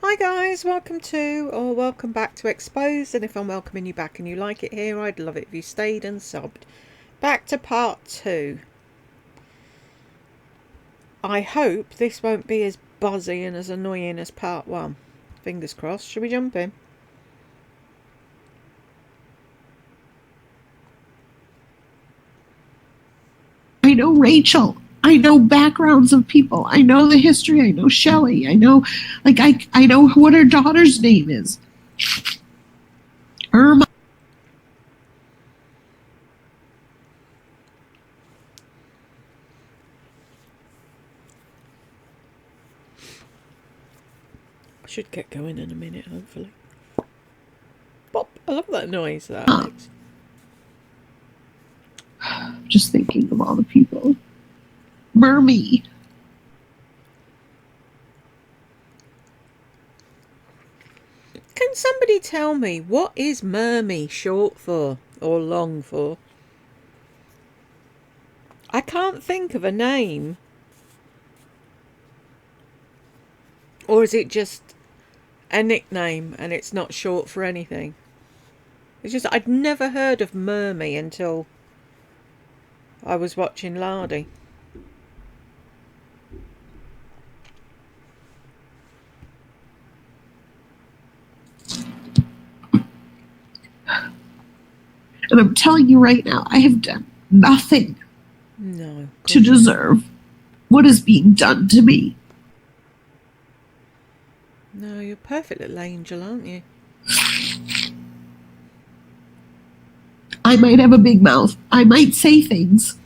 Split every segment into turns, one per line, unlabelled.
Hi guys, welcome back to Exposed, and if I'm welcoming you back and you like it here, I'd love it if you stayed and subbed. Back to part 2. I hope this won't be as buzzy and as annoying as part 1. Fingers crossed. Should we jump in?
I know Rachel. I know backgrounds of people. I know the history. I know Shelley. I know, I know what her daughter's name is. Irma.
I should get going in a minute, hopefully. Pop! I love that noise that makes.
Just thinking of all the people. Mermy.
Can somebody tell me what is Mermy short for or long for? I can't think of a name. Or is it just a nickname and it's not short for anything? It's just I'd never heard of Mermy until I was watching Lardy.
And I'm telling you right now, I have done nothing to deserve what is being done to me.
No, you're a perfect little angel, aren't you?
I might have a big mouth. I might say things.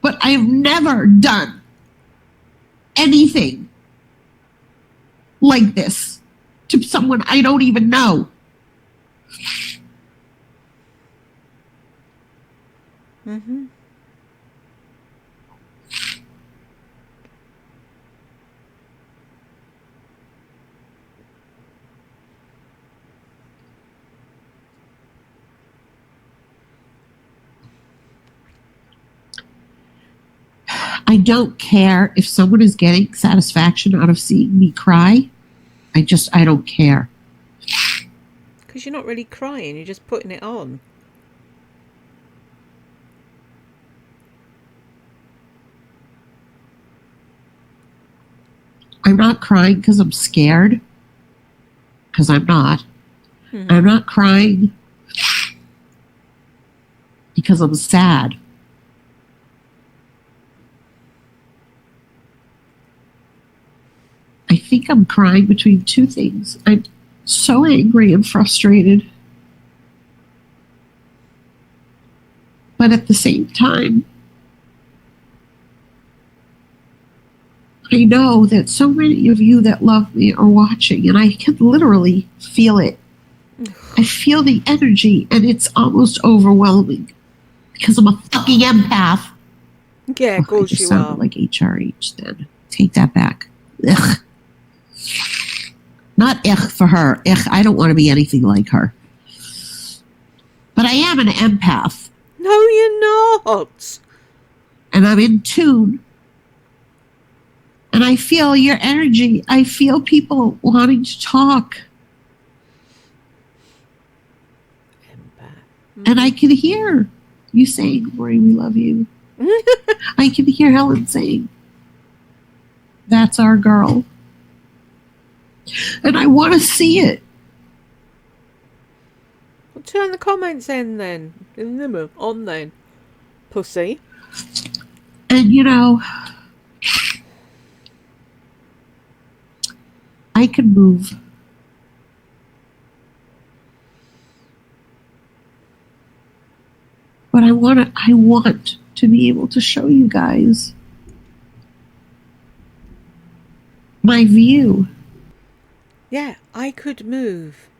But I've never done anything like this to someone I don't even know.
Mm-hmm.
I don't care if someone is getting satisfaction out of seeing me cry. I don't care.
Because you're not really crying, you're just putting it on.
I'm not crying because I'm scared. Because I'm not. Mm-hmm. I'm not crying because I'm sad. I think I'm crying between two things. I'm so angry and frustrated. But at the same time, I know that so many of you that love me are watching, and I can literally feel it. I feel the energy, and it's almost overwhelming because I'm a fucking empath.
Yeah, of course you are.
I sounded like HRH then. Take that back. Ugh. Not ugh for her. Ugh, I don't want to be anything like her. But I am an empath.
No, you're not.
And I'm in tune. And I feel your energy. I feel people wanting to talk.
Empath.
And I can hear you saying, Maureen, we love you. I can hear Helen saying, that's our girl. And I want to see it.
Well, turn the comments in then. On then. Pussy.
And you know, I can move. But I want to be able to show you guys my view.
Yeah, I could move.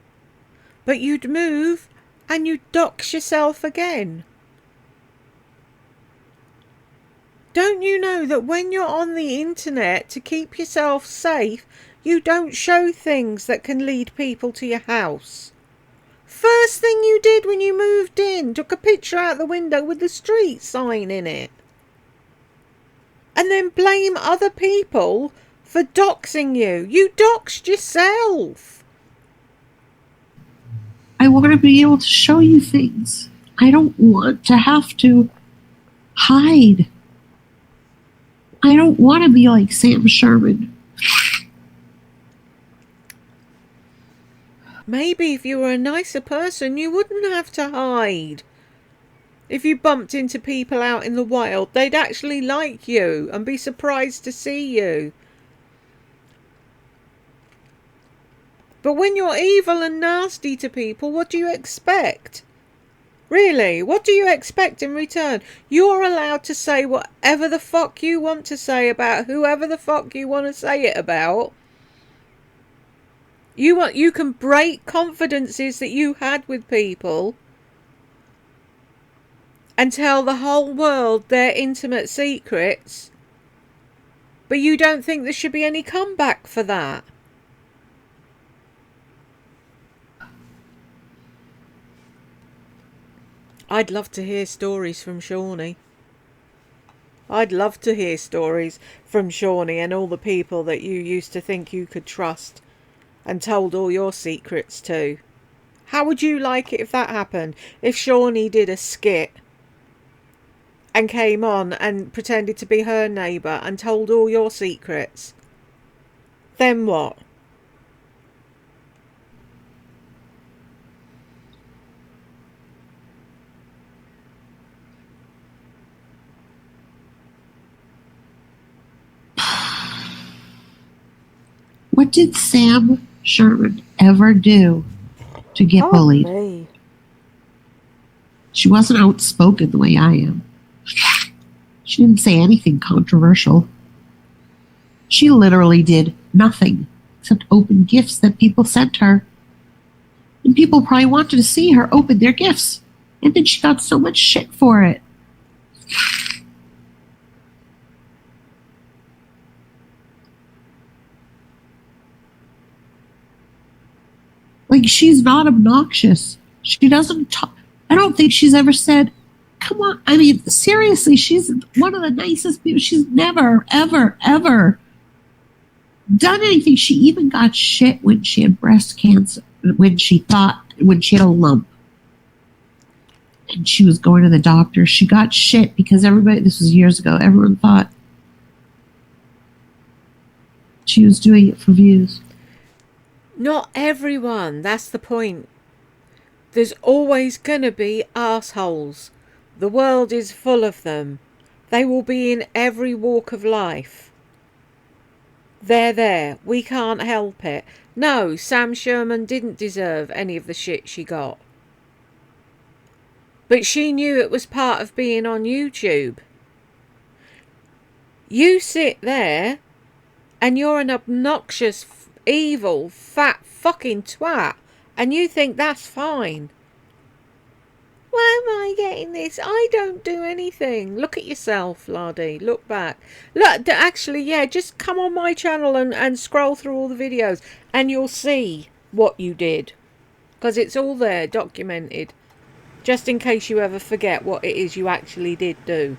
But you'd move and you'd dox yourself again. Don't you know that when you're on the internet to keep yourself safe, you don't show things that can lead people to your house? First thing you did when you moved in, took a picture out the window with the street sign in it. And then blame other people for doxing you. You doxed yourself.
I want to be able to show you things. I don't want to have to hide. I don't want to be like Sam Sherman.
Maybe if you were a nicer person, you wouldn't have to hide. If you bumped into people out in the wild, they'd actually like you and be surprised to see you. But when you're evil and nasty to people, what do you expect? Really, what do you expect in return? You're allowed to say whatever the fuck you want to say about whoever the fuck you want to say it about. You can break confidences that you had with people and tell the whole world their intimate secrets, but you don't think there should be any comeback for that. I'd love to hear stories from Shawnee. I'd love to hear stories from Shawnee and all the people that you used to think you could trust and told all your secrets to. How would you like it if that happened? If Shawnee did a skit and came on and pretended to be her neighbour and told all your secrets? Then what?
What did Sam Sherman ever do to get bullied?
Me.
She wasn't outspoken the way I am. She didn't say anything controversial. She literally did nothing except open gifts that people sent her. And people probably wanted to see her open their gifts. And then she got so much shit for it. Like, she's not obnoxious. She doesn't talk. I don't think she's ever said, come on. I mean, seriously, she's one of the nicest people. She's never, ever, ever done anything. She even got shit when she had breast cancer, when she had a lump. And she was going to the doctor. She got shit because everybody, this was years ago, everyone thought she was doing it for views.
Not everyone, that's the point. There's always gonna be arseholes. The world is full of them. They will be in every walk of life. They're there. We can't help it. No, Sam Sherman didn't deserve any of the shit she got. But she knew it was part of being on YouTube. You sit there and you're an obnoxious, evil, fat fucking twat, and you think that's fine. Why am I getting this? I don't do anything. Look at yourself, laddie. Look back. Look, actually, yeah, just come on my channel and scroll through all the videos and you'll see what you did. Because it's all there, documented. Just in case you ever forget what it is you actually did do.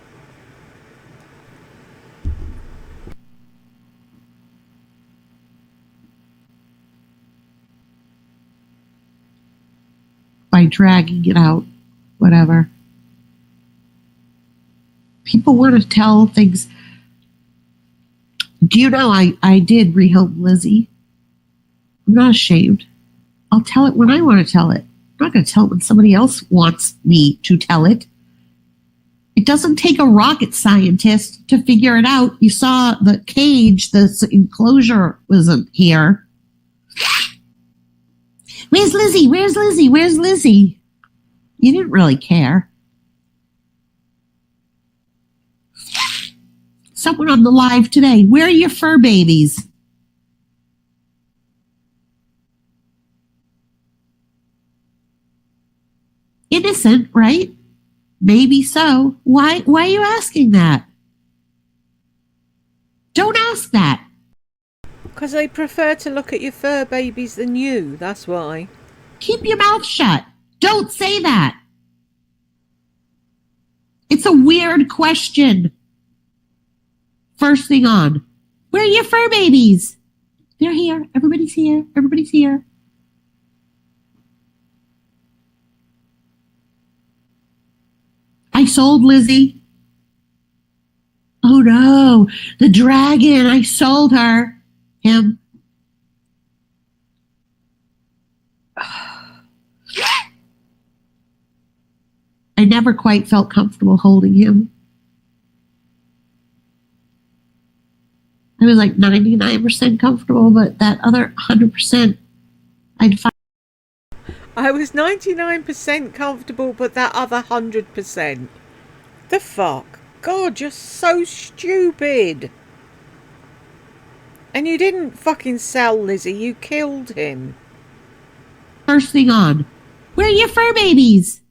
By dragging it out, whatever. People want to tell things. Do you know I did rehome Lizzie? I'm not ashamed. I'll tell it when I want to tell it. I'm not going to tell it when somebody else wants me to tell it. It doesn't take a rocket scientist to figure it out. You saw the cage, the enclosure wasn't here. Where's Lizzie? Where's Lizzie? Where's Lizzie? You didn't really care. Someone on the live today, where are your fur babies? Innocent, right? Maybe so. Why are you asking that? Don't ask that.
Because they prefer to look at your fur babies than you, that's why.
Keep your mouth shut. Don't say that. It's a weird question. First thing on. Where are your fur babies? They're here. Everybody's here. Everybody's here. I sold Lizzie. Oh no, the dragon. I sold her. Him. I never quite felt comfortable holding him. I was like 99% comfortable, but that other 100%, I'd find.
I was 99% comfortable, but that other 100%. The fuck? God, you're so stupid. And you didn't fucking sell Lizzie, you killed him.
First thing on. Where are your fur babies?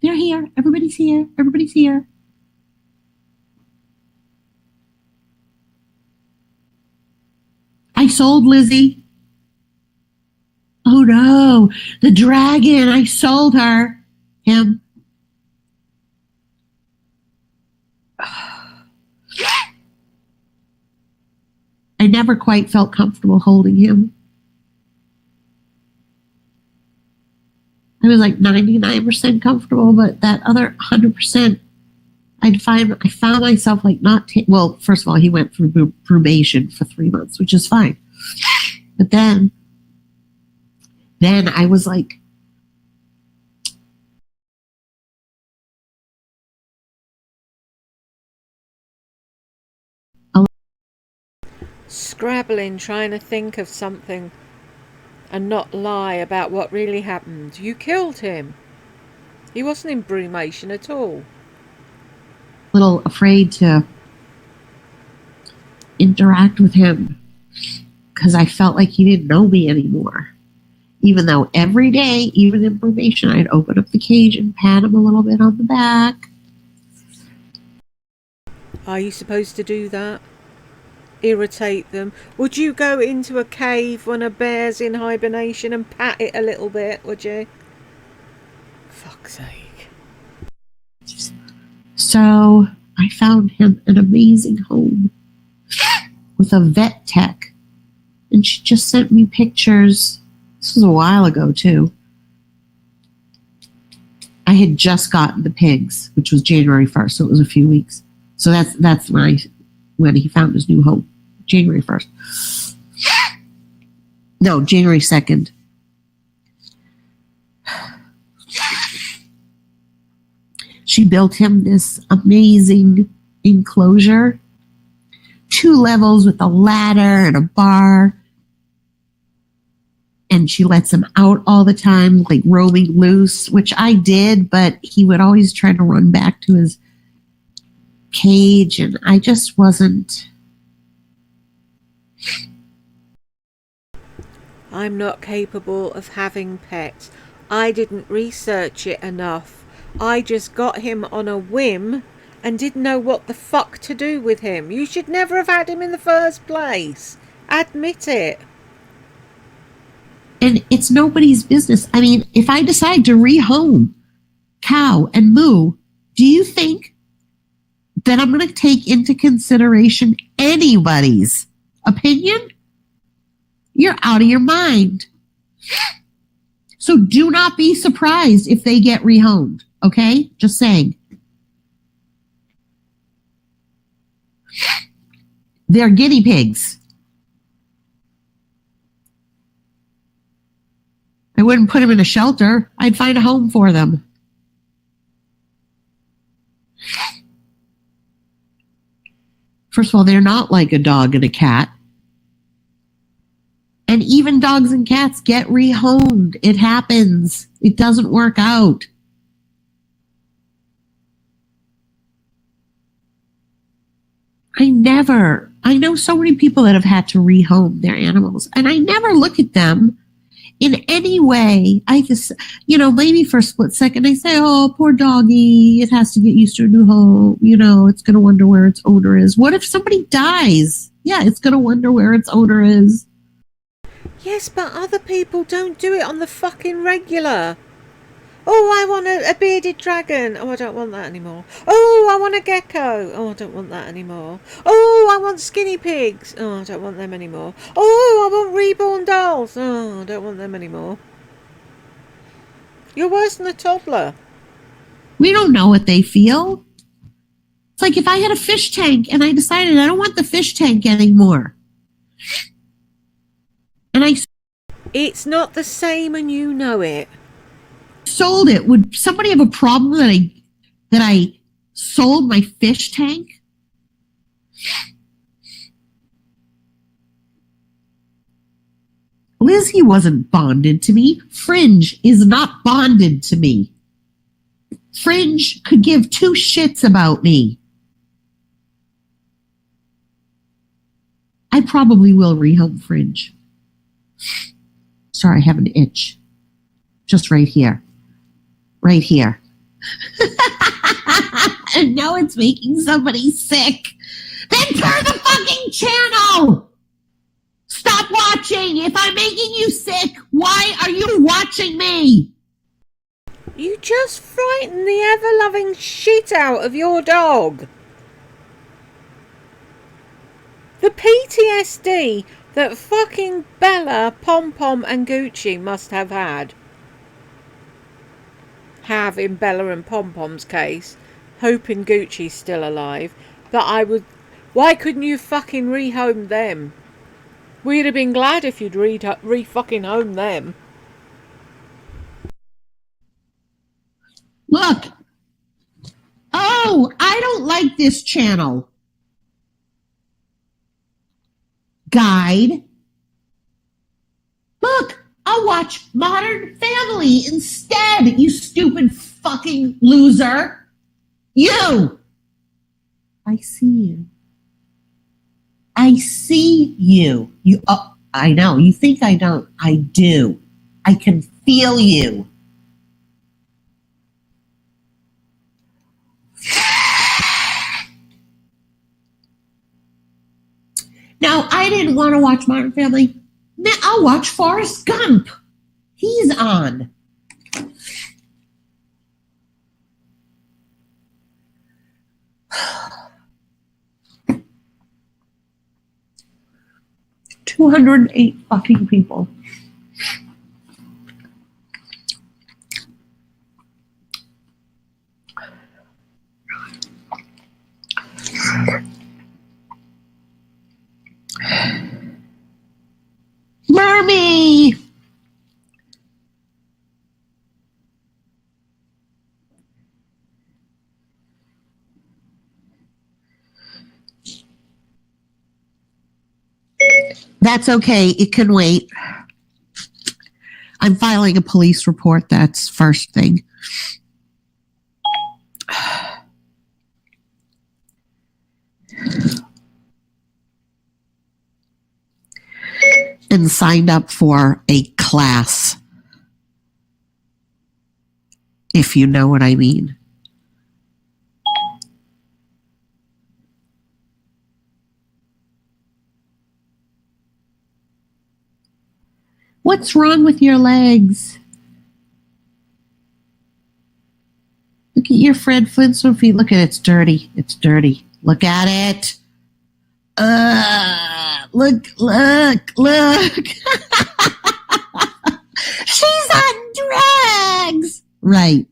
They're here. Everybody's here. Everybody's here. I sold Lizzie. Oh no, the dragon. I sold her. Him. I never quite felt comfortable holding him. I was like 99% comfortable, but that other 100%, I found myself like not. Well, first of all, he went through brumation for 3 months, which is fine. But then I was like,
Scrabbling, trying to think of something and not lie about what really happened. You killed him. He wasn't in brumation at all.
a little afraid to interact with him because I felt like he didn't know me anymore. Even though every day, even in brumation, I'd open up the cage and pat him a little bit on the back.
Are you supposed to do that? Irritate them? Would you go into a cave when a bear's in hibernation and pat it a little bit, would you? Fuck's sake.
So I found him an amazing home with a vet tech. And she just sent me pictures. This was a while ago, too. I had just gotten the pigs, which was January 1st, so it was a few weeks. So that's when he found his new home. January 1st. No, January 2nd. She built him this amazing enclosure, 2 levels with a ladder and a bar. And she lets him out all the time, like roaming loose, which I did, but he would always try to run back to his cage, and I just wasn't.
I'm not capable of having pets. I didn't research it enough. I just got him on a whim and didn't know what the fuck to do with him. You should never have had him in the first place. Admit it.
And it's nobody's business. I mean, if I decide to rehome Cow and Moo, do you think that I'm going to take into consideration anybody's opinion? You're out of your mind. So do not be surprised if they get rehomed, okay? Just saying. They're guinea pigs. I wouldn't put them in a shelter. I'd find a home for them. First of all, they're not like a dog and a cat. And even dogs and cats get rehomed. It happens. It doesn't work out. I know so many people that have had to rehome their animals, and I never look at them in any way. I just, maybe for a split second, I say, oh, poor doggy. It has to get used to a new home. It's going to wonder where its owner is. What if somebody dies? Yeah, it's going to wonder where its owner is.
Yes, but other people don't do it on the fucking regular. Oh, I want a bearded dragon. Oh, I don't want that anymore. Oh, I want a gecko. Oh, I don't want that anymore. Oh, I want skinny pigs. Oh, I don't want them anymore. Oh, I want reborn dolls. Oh, I don't want them anymore. You're worse than a toddler.
We don't know what they feel. It's like if I had a fish tank and I decided I don't want the fish tank anymore. And I
It's not the same and you know it.
sold it. Would somebody have a problem that I sold my fish tank? Lizzie wasn't bonded to me. Fringe is not bonded to me. Fringe could give two shits about me. I probably will rehome Fringe. Sorry, I have an itch. Just right here. Right here. And now it's making somebody sick. Then turn the fucking channel! Stop watching! If I'm making you sick, why are you watching me?
You just frighten the ever-loving shit out of your dog. The PTSD that fucking Bella, Pom Pom and Gucci must have had. Have in Bella and Pom Pom's case, hoping Gucci's still alive, why couldn't you fucking rehome them? We'd have been glad if you'd re-fucking home them.
Look. Oh, I don't like this channel. Guide. Look, I'll watch Modern Family instead, you stupid fucking loser. You. I see you. I see you. I know. You think I don't. I do. I can feel you. Now, I didn't want to watch Modern Family. Now I'll watch Forrest Gump. He's on. $208 fucking people. Mermy! That's okay. It can wait. I'm filing a police report. That's first thing. And signed up for a class, if you know what I mean. What's wrong with your legs? Look at your Fred Flintstone feet. Look at it. It's dirty. It's dirty. Look at it. Look. She's on drugs. Right.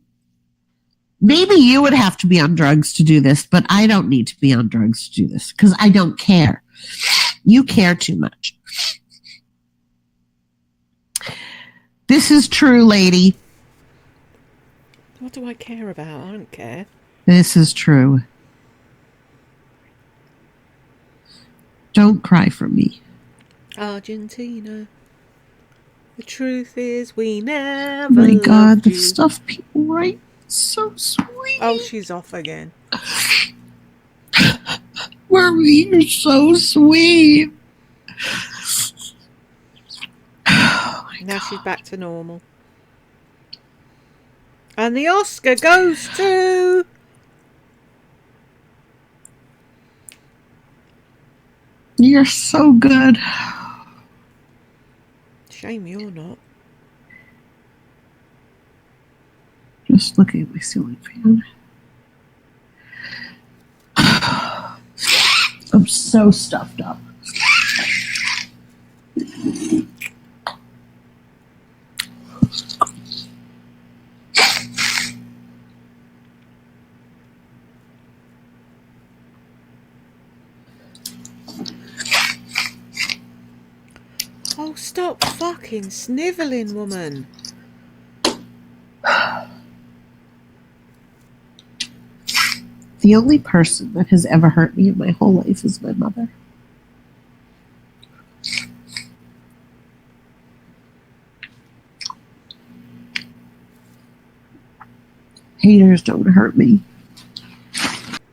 Maybe you would have to be on drugs to do this, but I don't need to be on drugs to do this because I don't care. You care too much. This is true, lady.
What do I care about? I don't care.
This is true. Don't cry for me.
Argentina. The truth is we never
Oh my God,
loved
the
you.
stuff people write is so sweet.
Oh, she's off again.
Mermy, you're so sweet.
Now she's back to normal. And the Oscar goes to...
You're so good.
Shame you're not.
Just looking at my ceiling fan. I'm so stuffed up.
Oh, stop fucking snivelling, woman.
The only person that has ever hurt me in my whole life is my mother. Haters don't hurt me.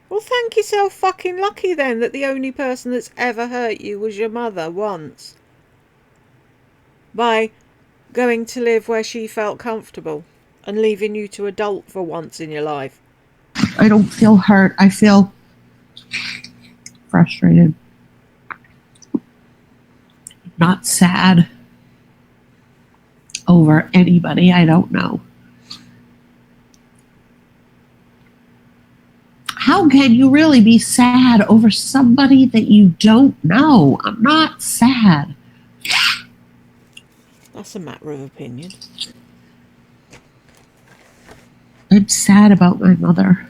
Well, thank yourself fucking lucky then that the only person that's ever hurt you was your mother once. By going to live where she felt comfortable and leaving you to adult for once in your life.
I don't feel hurt. I feel frustrated. Not sad over anybody I don't know. How can you really be sad over somebody that you don't know? I'm not sad.
That's a matter of opinion.
I'm sad about my mother.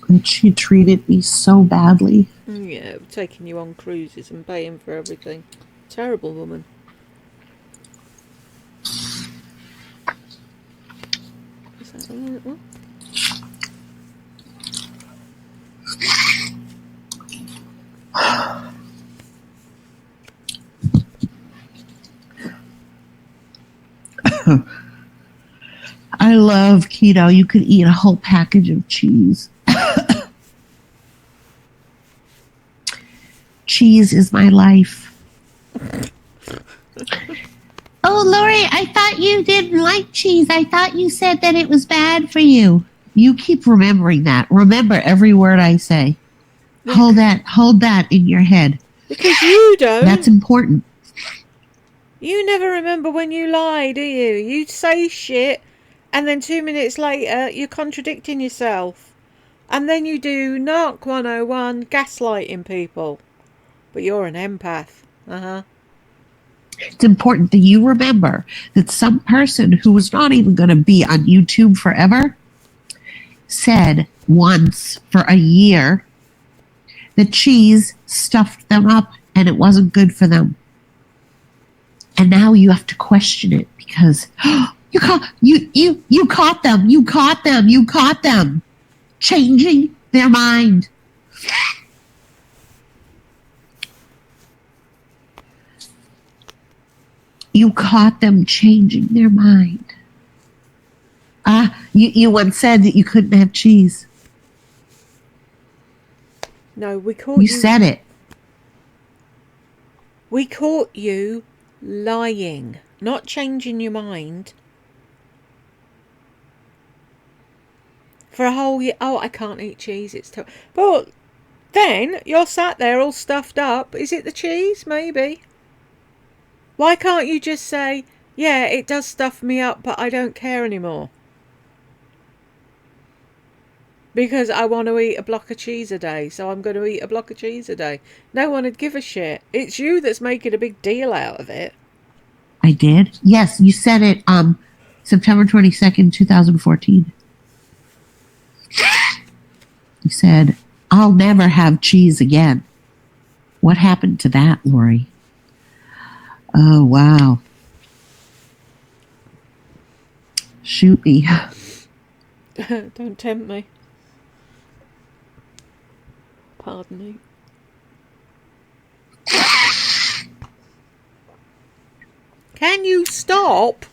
And she treated me so badly.
Yeah, taking you on cruises and paying for everything. Terrible woman. Is that a little?
I love keto. You could eat a whole package of cheese. Cheese is my life. Oh, Lori, I thought you didn't like cheese. I thought you said that it was bad for you. You keep remembering that. Remember every word I say. Yeah. Hold that in your head.
Because you don't.
That's important.
You never remember when you lie, do you? You say shit, and then 2 minutes later, you're contradicting yourself. And then you do NARC 101, gaslighting people. But you're an empath. Uh-huh.
It's important that you remember that some person who was not even going to be on YouTube forever said once for a year that cheese stuffed them up and it wasn't good for them. And now you have to question it because you caught them changing their mind. You caught them changing their mind. You once said that you couldn't have cheese.
No, we caught you.
You said it.
We caught you lying, not changing your mind. For a whole year. Oh, I can't eat cheese. It's tough. But then you're sat there all stuffed up. Is it the cheese? Maybe. Why can't you just say, yeah, it does stuff me up, but I don't care anymore? Because I want to eat a block of cheese a day, so I'm going to eat a block of cheese a day. No one would give a shit. It's you that's making a big deal out of it.
I did? Yes, you said it September 22nd, 2014. You said, I'll never have cheese again. What happened to that, Lori? Oh, wow. Shoot me.
Don't tempt me. Pardon me. Can you stop?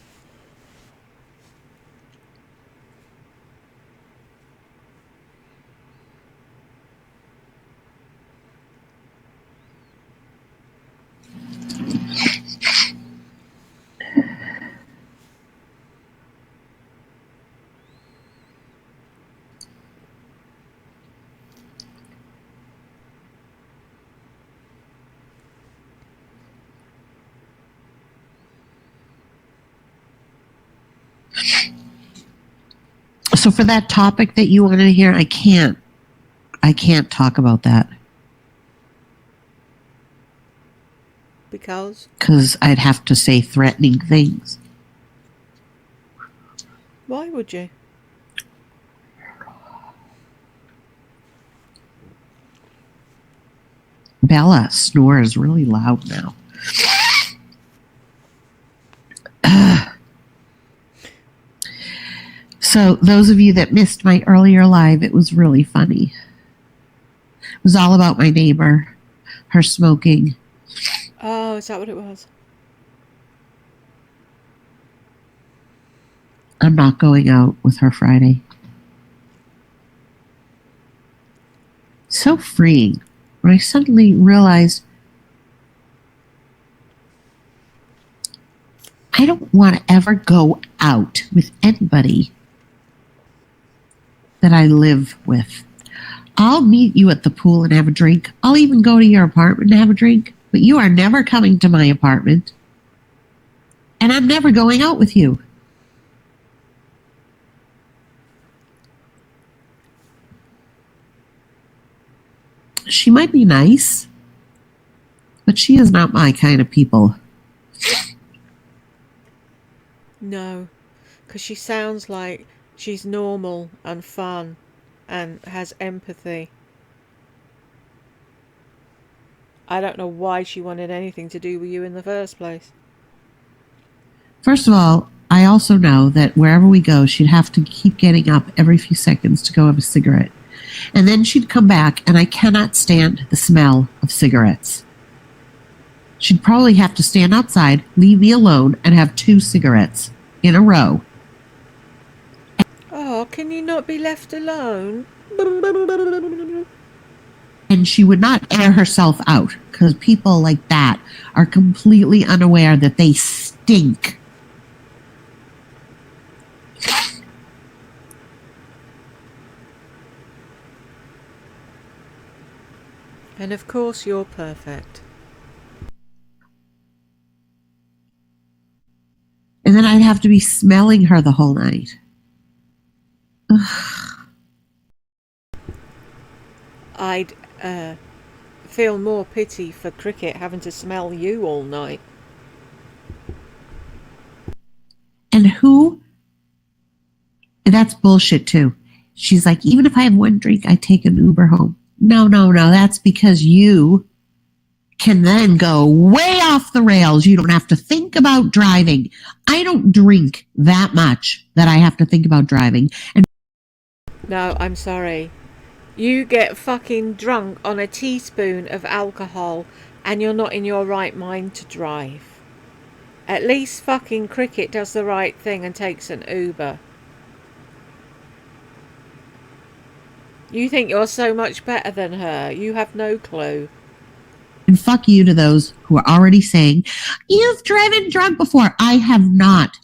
So for that topic that you wanted to hear, I can't talk about that.
Because?
Because I'd have to say threatening things.
Why would you?
Bella snores really loud now. So those of you that missed my earlier live, it was really funny. It was all about my neighbor, her smoking.
Oh, is that what it was?
I'm not going out with her Friday. So freeing when I suddenly realized I don't want to ever go out with anybody that I live with. I'll meet you at the pool and have a drink. I'll even go to your apartment and have a drink. But you are never coming to my apartment. And I'm never going out with you. She might be nice, but she is not my kind of people.
No, because she sounds like she's normal and fun and has empathy. I don't know why she wanted anything to do with you in the first place.
First of all, I also know that wherever we go, she'd have to keep getting up every few seconds to go have a cigarette. And then she'd come back, and I cannot stand the smell of cigarettes. She'd probably have to stand outside, leave me alone, and have 2 cigarettes in a row.
Oh, can you not be left alone?
And she would not air herself out, because people like that are completely unaware that they stink.
And of course you're perfect.
And then I'd have to be smelling her the whole night. Ugh.
I'd feel more pity for Cricket having to smell you all night.
And who? That's bullshit too. She's like, even if I have 1 drink, I take an Uber home. No. That's because you can then go way off the rails. You don't have to think about driving. I don't drink that much that I have to think about driving. And
No, I'm sorry. You get fucking drunk on a teaspoon of alcohol and you're not in your right mind to drive. At least fucking Cricket does the right thing and takes an Uber. You think you're so much better than her. You have no clue.
And fuck you to those who are already saying, you've driven drunk before. I have not.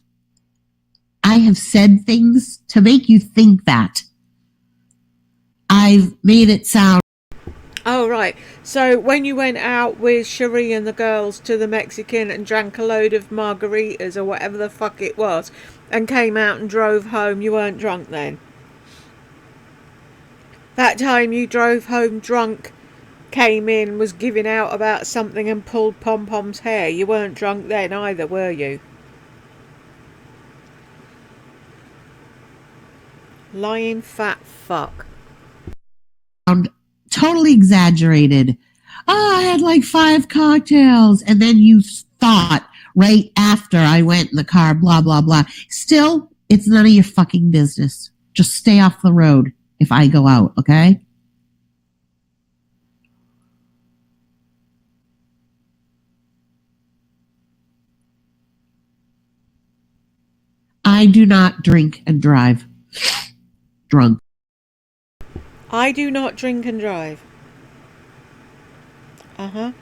I have said things to make you think that. I've made it sound.
Oh, right. So when you went out with Cherie and the girls to the Mexican and drank a load of margaritas or whatever the fuck it was and came out and drove home, you weren't drunk then? That time you drove home drunk, came in, was giving out about something and pulled Pom-Pom's hair. You weren't drunk then either, were you? Lying fat fuck.
Totally exaggerated. Oh, I had like 5 cocktails. And then you thought right after I went in the car, blah, blah, blah. Still, it's none of your fucking business. Just stay off the road if I go out, okay? I do not drink and drive drunk.
I do not drink and drive. I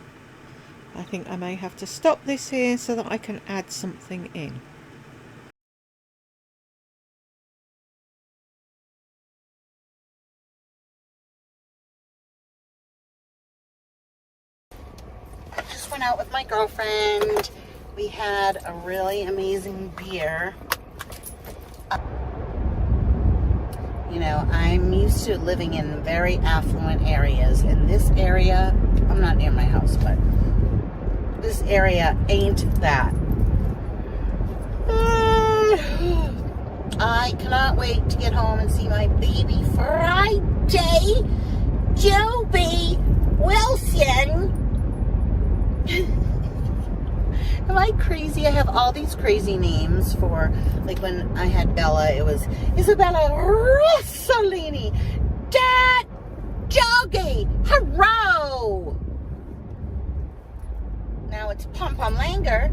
think I may have to stop this here so that I can add something in.
I just went out with my girlfriend. We had a really amazing beer. You know, I'm used to living in very affluent areas. In this area, I'm not near my house, but this area ain't that. I cannot wait to get home and see my baby Friday, Joby Wilson. Am I crazy? I have all these crazy names for, like when I had Bella, it was Isabella Rossellini, Dad Joggy, Hurrah! Now it's Pom Pom Langer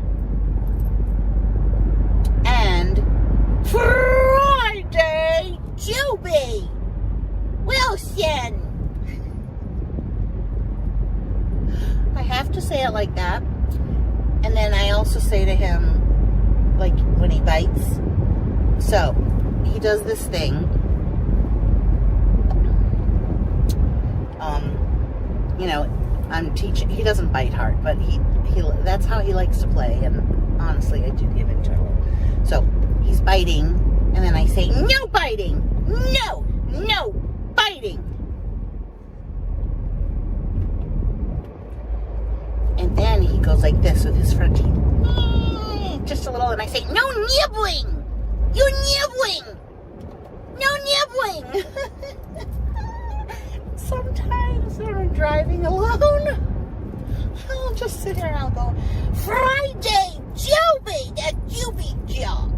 and Friday Joby Wilson. I have to say it like that. And then I also say to him, like when he bites, so he does this thing, you know, I'm teaching, he doesn't bite hard, but he that's how he likes to play, and honestly, I do give in trouble. So he's biting, and then I say, no biting, no biting. And then he goes like this with his front teeth. Just a little, and I say, no nibbling! You're nibbling! No nibbling! Sometimes when I'm driving alone, I'll just sit here and I'll go, Friday, Joby, that Joby jog.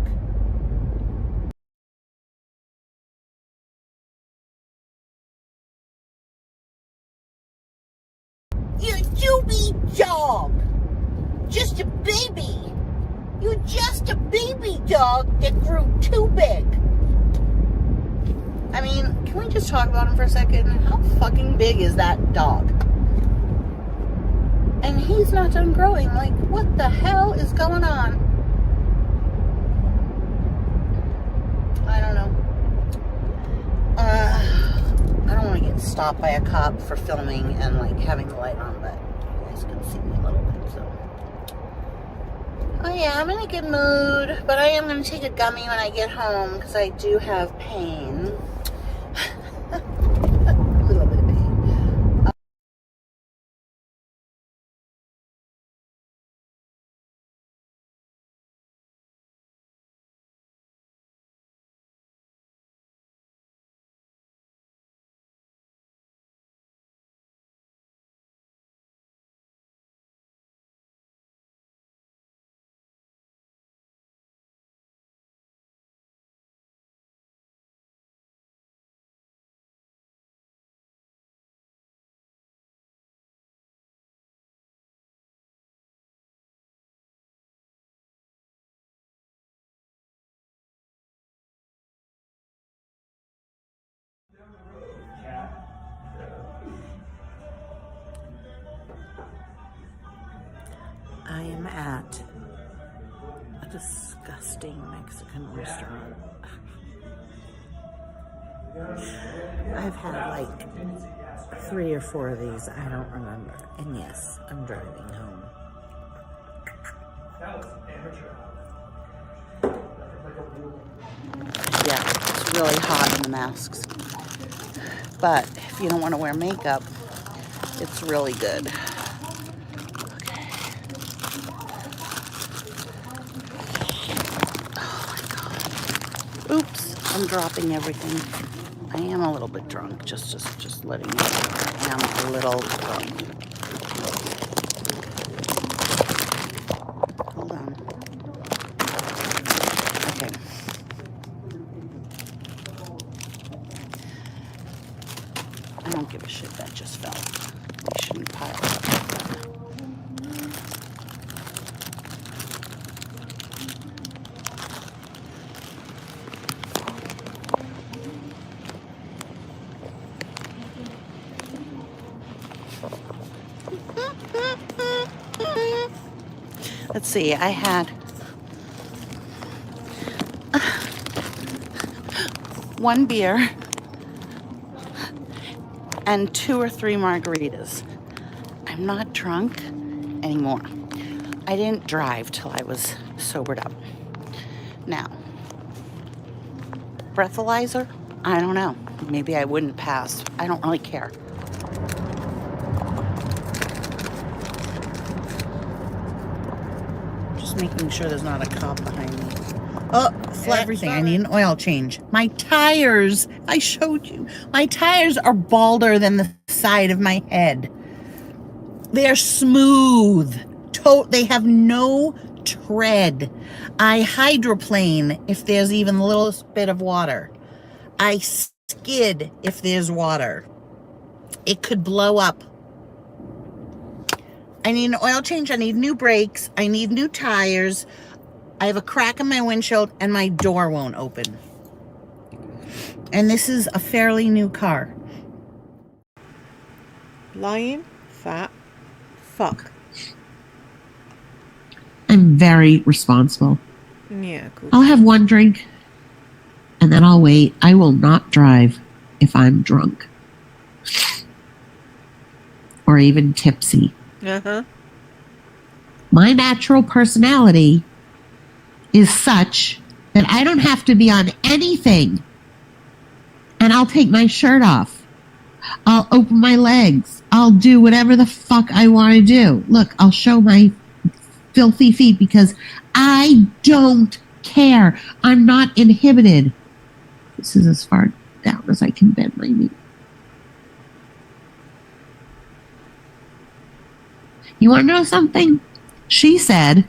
You're Joby dog. Just a baby. You're just a baby dog that grew too big. I mean, can we just talk about him for a second? How fucking big is that dog? And he's not done growing. Like, what the hell is going on? I don't know. I don't want to get stopped by a cop for filming and like having the light on, but you guys can see me a little bit, so. Oh yeah, I'm in a good mood, but I am going to take a gummy when I get home because I do have pain. A little bit of pain. I am at a disgusting Mexican restaurant. I've had like 3 or 4 of these, I don't remember. And yes, I'm driving home. Yeah, it's really hot in the masks. But if you don't want to wear makeup, it's really good. Oops, I'm dropping everything. I am a little bit drunk, just letting you know. I am a little drunk. Hold on. Okay. I don't give a shit, that just fell. I shouldn't pile it up. Let's see, I had 1 beer and 2 or 3 margaritas. I'm not drunk anymore. I didn't drive till I was sobered up. Now, breathalyzer? I don't know. Maybe I wouldn't pass. I don't really care. making sure there's not a cop behind me. Oh, everything. I need an oil change. My tires, I showed you. My tires are balder than the side of my head. They're smooth. They have no tread. I hydroplane if there's even the littlest bit of water. I skid if there's water. It could blow up. I need an oil change. I need new brakes. I need new tires. I have a crack in my windshield and my door won't open. And this is a fairly new car.
Lying fat fuck.
I'm very responsible.
Yeah, cool.
I'll have one drink and then I'll wait. I will not drive if I'm drunk or even tipsy.
Uh-huh.
My natural personality is such that I don't have to be on anything. And I'll take my shirt off. I'll open my legs. I'll do whatever the fuck I want to do. Look, I'll show my filthy feet because I don't care. I'm not inhibited. This is as far down as I can bend my knee. You want to know something? She said,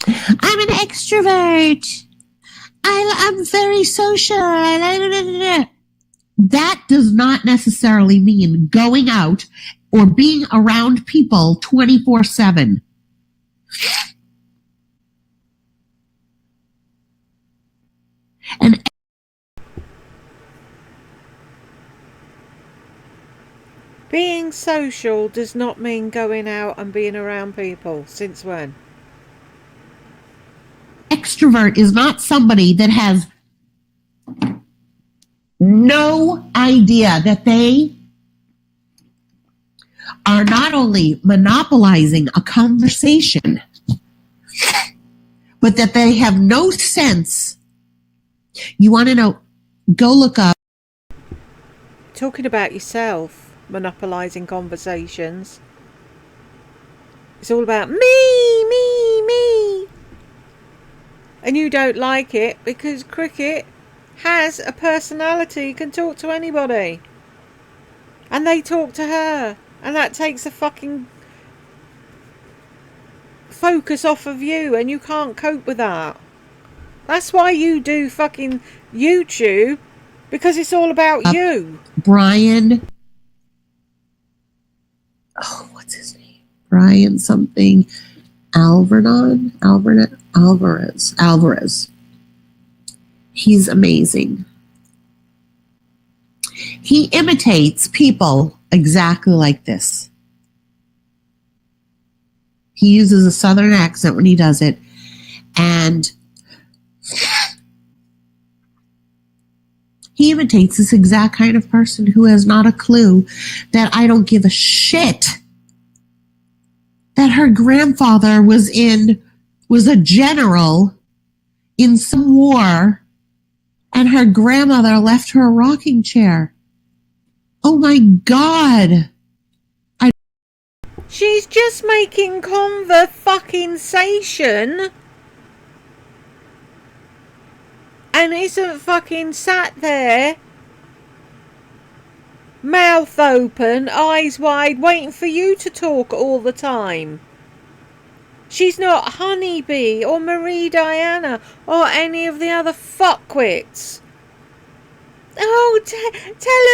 I'm an extrovert. I'm very social. That does not necessarily mean going out or being around people 24/7. And
being social does not mean going out and being around people. Since when?
extrovert is not somebody that has no idea that they are not only monopolizing a conversation, but that they have no sense. You want to know, go look up.
Talking about yourself, monopolising conversations. It's all about me, me, me. And you don't like it because Cricket has a personality, can talk to anybody. And they talk to her. And that takes the fucking focus off of you, and you can't cope with that. That's why you do fucking YouTube, because it's all about you.
Brian, what's his name? Brian something Alvarez. He's amazing. He imitates people exactly like this. He uses a southern accent when he does it, and he imitates this exact kind of person who has not a clue that I don't give a shit that her grandfather was a general in some war, and her grandmother left her a rocking chair. Oh my God.
She's just making conversation and isn't fucking sat there mouth open, eyes wide, waiting for you to talk all the time. She's not Honeybee or Marie Diana or any of the other fuckwits. Oh, tell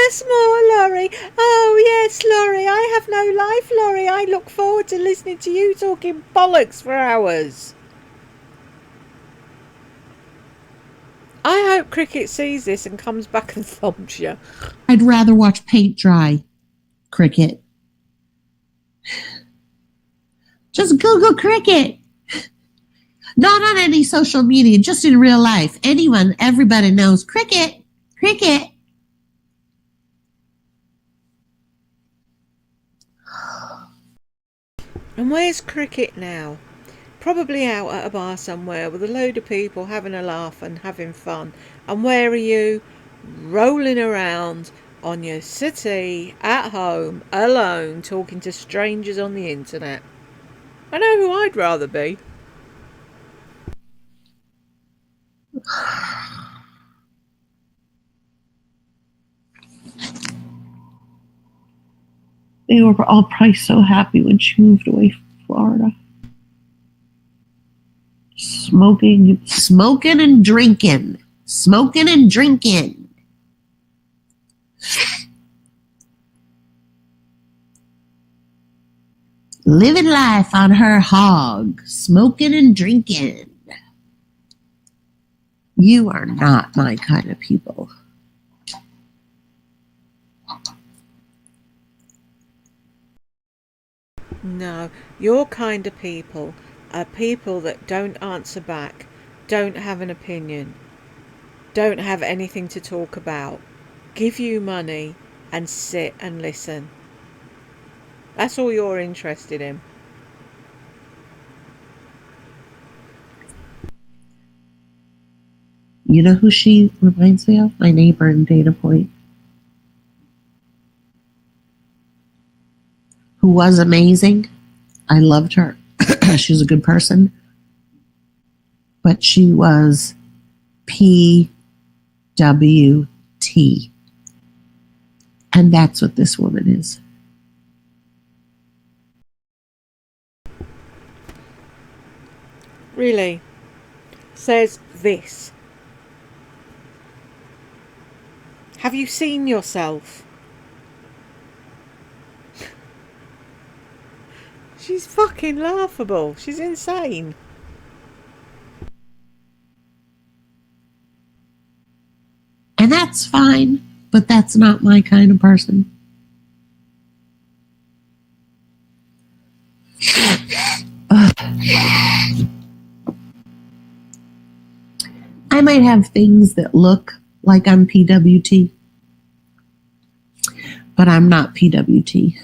us more, Laurie. Oh, yes, Laurie. I have no life, Laurie. I look forward to listening to you talking bollocks for hours. I hope Cricket sees this and comes back and thumps you.
I'd rather watch paint dry, Cricket. Just Google Cricket. Not on any social media, just in real life. Everybody knows Cricket. Cricket.
And where's Cricket now? Probably out at a bar somewhere with a load of people having a laugh and having fun. And where are you? Rolling around on your settee at home, alone, talking to strangers on the internet. I know who I'd rather be.
They were all probably so happy when she moved away from Florida. Smoking and drinking. Smoking and drinking. Living life on her hog. Smoking and drinking. You are not my kind of people.
No, your kind of people are people that don't answer back, don't have an opinion, don't have anything to talk about, give you money and sit and listen. That's all you're interested in.
You know who she reminds me of? My neighbor in Data Point. Who was amazing. I loved her. She was a good person. But she was PWT. And that's what this woman is.
Really? Says this. Have you seen yourself? She's fucking laughable. She's insane.
And that's fine, but that's not my kind of person. I might have things that look like I'm PWT, but I'm not PWT.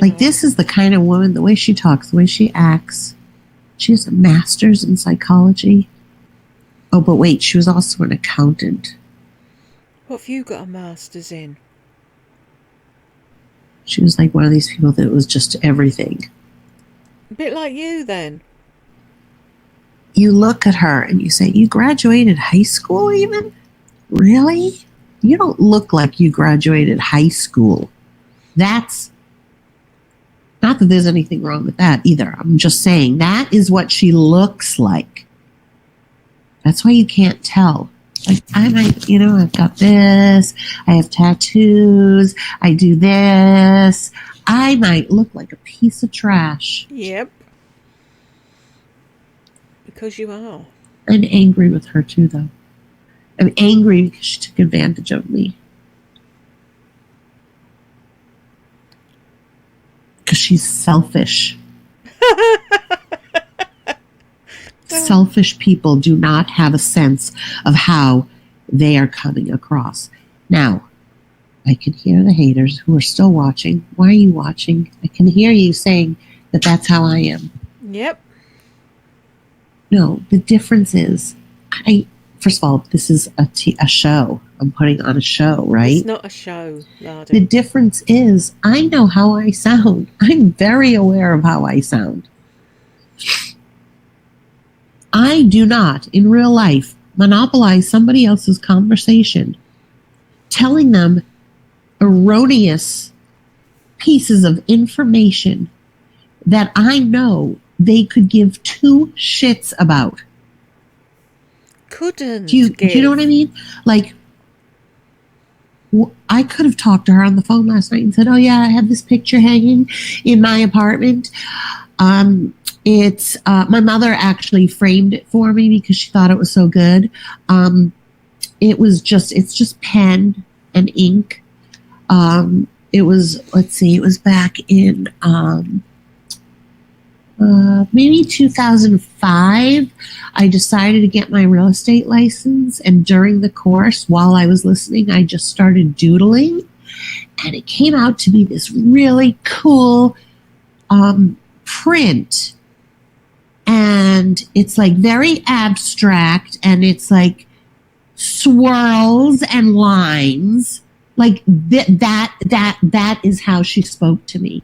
Like, this is the kind of woman, the way she talks, the way she acts. She has a master's in psychology. Oh, but wait, she was also an accountant.
What have you got a master's in?
She was like one of these people that was just everything.
A bit like you, then.
You look at her and you say, you graduated high school even? Really? You don't look like you graduated high school. That's not that there's anything wrong with that either. I'm just saying that is what she looks like. That's why you can't tell. Like, I might, I've got this. I have tattoos. I do this. I might look like a piece of trash.
Yep. Because you are.
I'm angry with her too, though. I'm angry because she took advantage of me. Because she's selfish. Selfish people do not have a sense of how they are coming across. Now, I can hear the haters who are still watching. Why are you watching? I can hear you saying that that's how I am.
Yep.
No, the difference is, first of all, this is a show. I'm putting on a show, right?
It's not a show, Lardy.
The difference is, I know how I sound. I'm very aware of how I sound. I do not, in real life, monopolize somebody else's conversation, telling them erroneous pieces of information that I know they could give two shits about.
Couldn't.
Do you know what I mean? Like, I could have talked to her on the phone last night and said, oh yeah, I have this picture hanging in my apartment. It's my mother actually framed it for me because she thought it was so good. It's just pen and ink. It was back in maybe 2005. I decided to get my real estate license, and during the course, while I was listening, I just started doodling, and it came out to be this really cool print. And it's like very abstract, and it's like swirls and lines. Like that is how she spoke to me.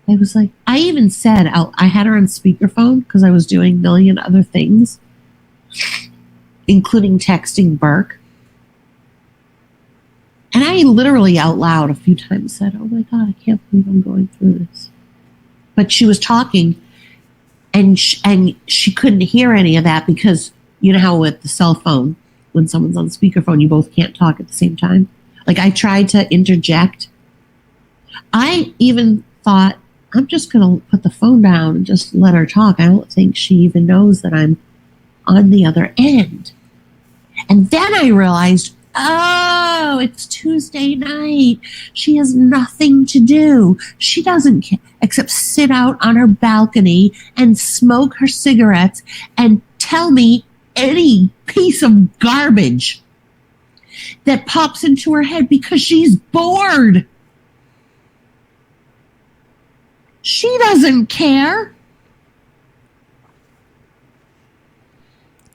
I was like, I even said, I had her on speakerphone because I was doing a million other things, including texting Burke. And I literally out loud a few times said, oh my God, I can't believe I'm going through this. But she was talking and she couldn't hear any of that because you know how with the cell phone, when someone's on speakerphone, you both can't talk at the same time. Like I tried to interject. I even thought, I'm just going to put the phone down and just let her talk. I don't think she even knows that I'm on the other end. And then I realized, oh, it's Tuesday night. She has nothing to do. She doesn't care except sit out on her balcony and smoke her cigarettes and tell me any piece of garbage that pops into her head because she's bored. She doesn't care.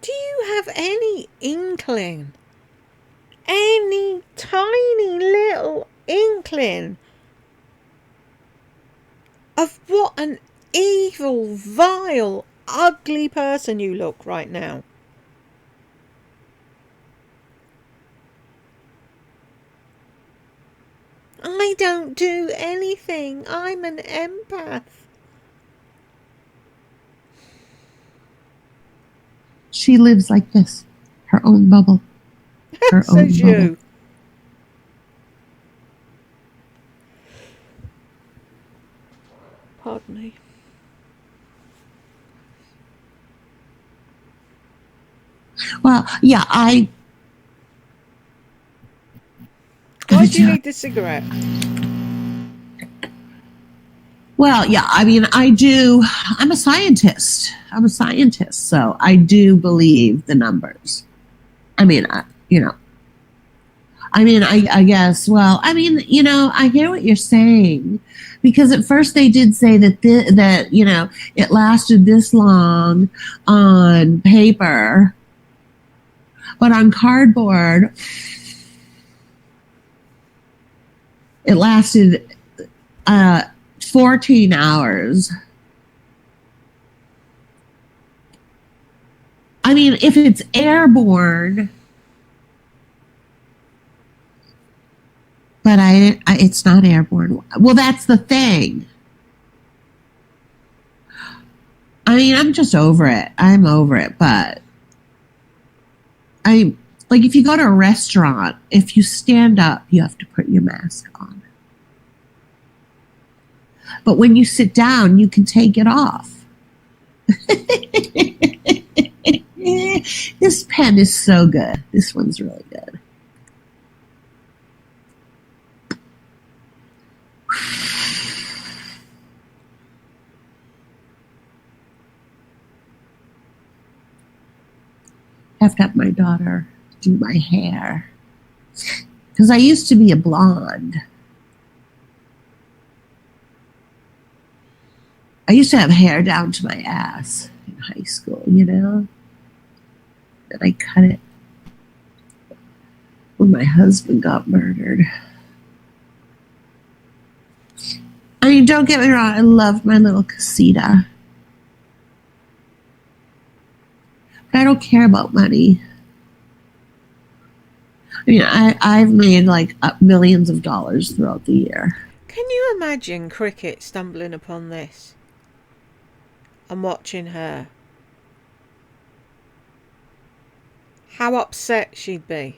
Do you have any inkling, any tiny little inkling of what an evil, vile, ugly person you look right now? I don't do anything. I'm an empath.
She lives like this, her own bubble. Her own
Says
bubble.
you. Pardon me.
Well, yeah,
Why do you need the cigarette?
Well, yeah, I mean, I'm a scientist. So I do believe the numbers. I mean, I guess, well, I mean, I hear what you're saying, because at first they did say that, it lasted this long on paper, but on cardboard, it lasted 14 hours. I mean, if it's airborne, but it's not airborne. Well, that's the thing. I mean, I'm just over it. I'm over it, but if you go to a restaurant, if you stand up, you have to put your mask on. But when you sit down, you can take it off. This pen is so good. This one's really good. I have to have my daughter do my hair, because I used to be a blonde. I used to have hair down to my ass in high school, and I cut it when my husband got murdered. I mean, don't get me wrong, I love my little casita. But I don't care about money. I mean, I've made like millions of dollars throughout the year.
Can you imagine Cricket stumbling upon this and watching her? How upset she'd be.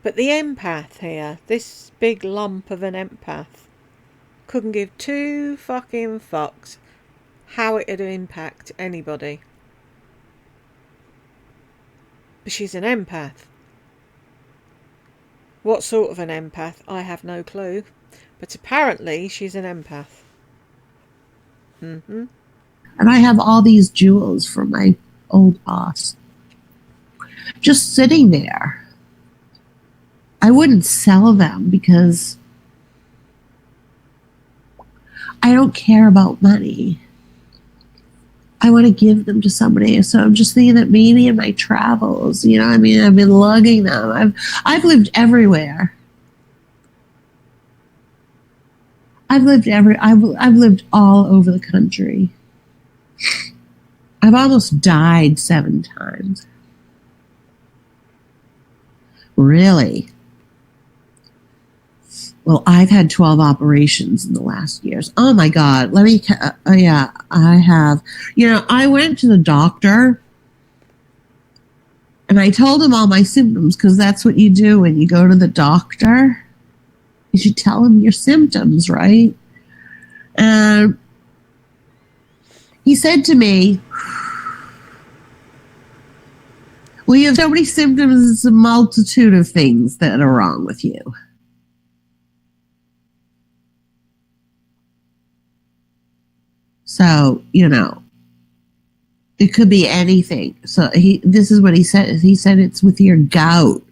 But the empath here, this big lump of an empath, couldn't give two fucking fucks how it'd impact anybody. But she's an empath. What sort of an empath, I have no clue. But apparently she's an empath. Mm-hmm.
And I have all these jewels from my old boss just sitting there. I wouldn't sell them because I don't care about money. I want to give them to somebody. So I'm just thinking that maybe in my travels, I've been lugging them. I've lived everywhere. I've lived all over the country. I've almost died 7 times. Really? Well, I've had 12 operations in the last years. Oh my God. Yeah, I have. I went to the doctor and I told him all my symptoms, because that's what you do when you go to the doctor. You should tell him your symptoms, right? And he said to me, well, you have so many symptoms, it's a multitude of things that are wrong with you. So, it could be anything. So this is what he said. He said it's with your gout.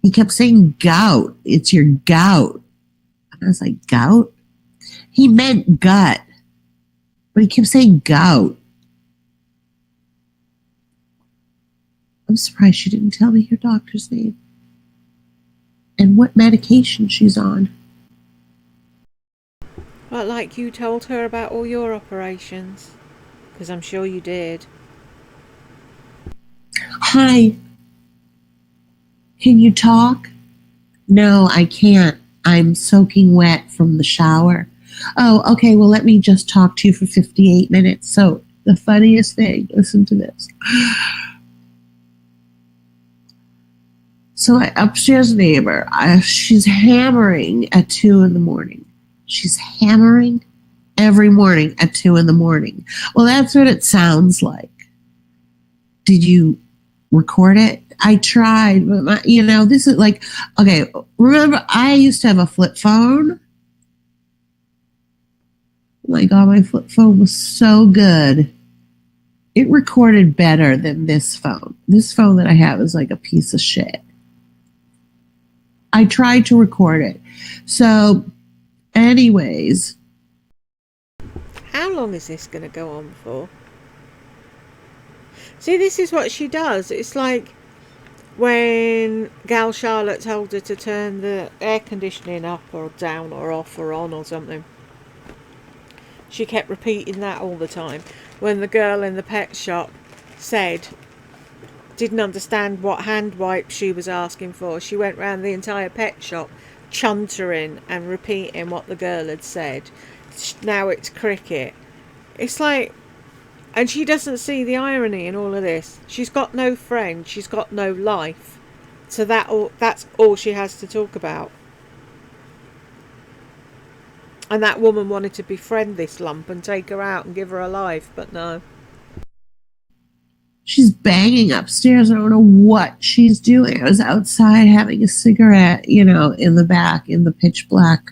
He kept saying gout. It's your gout. And I was like, gout? He meant gut. But he kept saying gout. I'm surprised she didn't tell me her doctor's name and what medication she's on.
Well, like you told her about all your operations, because I'm sure you did.
Hi. Can you talk? No, I can't. I'm soaking wet from the shower. Oh, okay. Well, let me just talk to you for 58 minutes. So the funniest thing, listen to this. So my upstairs neighbor, she's hammering at 2 a.m. She's hammering every morning at 2 a.m. Well, that's what it sounds like. Did you record it? I tried, but this is like, okay, remember I used to have a flip phone? Oh my God, my flip phone was so good. It recorded better than this phone. This phone that I have is like a piece of shit. I tried to record it. So, anyways.
How long is this going to go on for? See, this is what she does. It's like when Gal Charlotte told her to turn the air conditioning up or down or off or on or something. She kept repeating that all the time. When the girl in the pet shop didn't understand what hand wipes she was asking for, she went round the entire pet shop chuntering and repeating what the girl had said. Now it's cricket. It's like, and she doesn't see the irony in all of this. She's got no friend, she's got no life, so that's all she has to talk about. And that woman wanted to befriend this lump and take her out and give her a life, but no.
She's banging upstairs. I don't know what she's doing. I was outside having a cigarette, in the back, in the pitch black.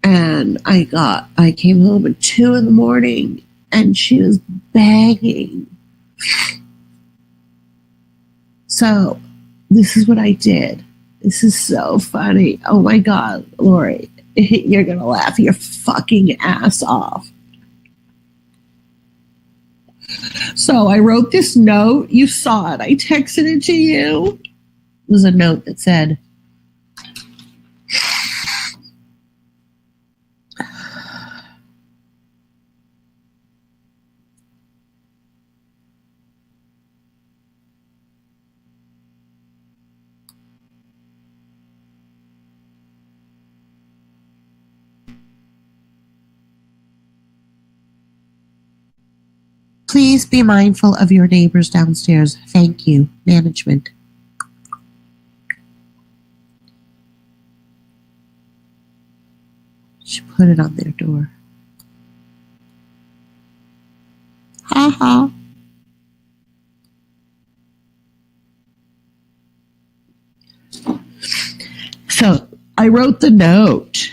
And I came home at 2 a.m. and she was banging. So this is what I did. This is so funny. Oh my God, Lori, you're going to laugh your fucking ass off. So I wrote this note. You saw it. I texted it to you. It was a note that said, please be mindful of your neighbors downstairs. Thank you, management. She put it on their door. Ha ha. So I wrote the note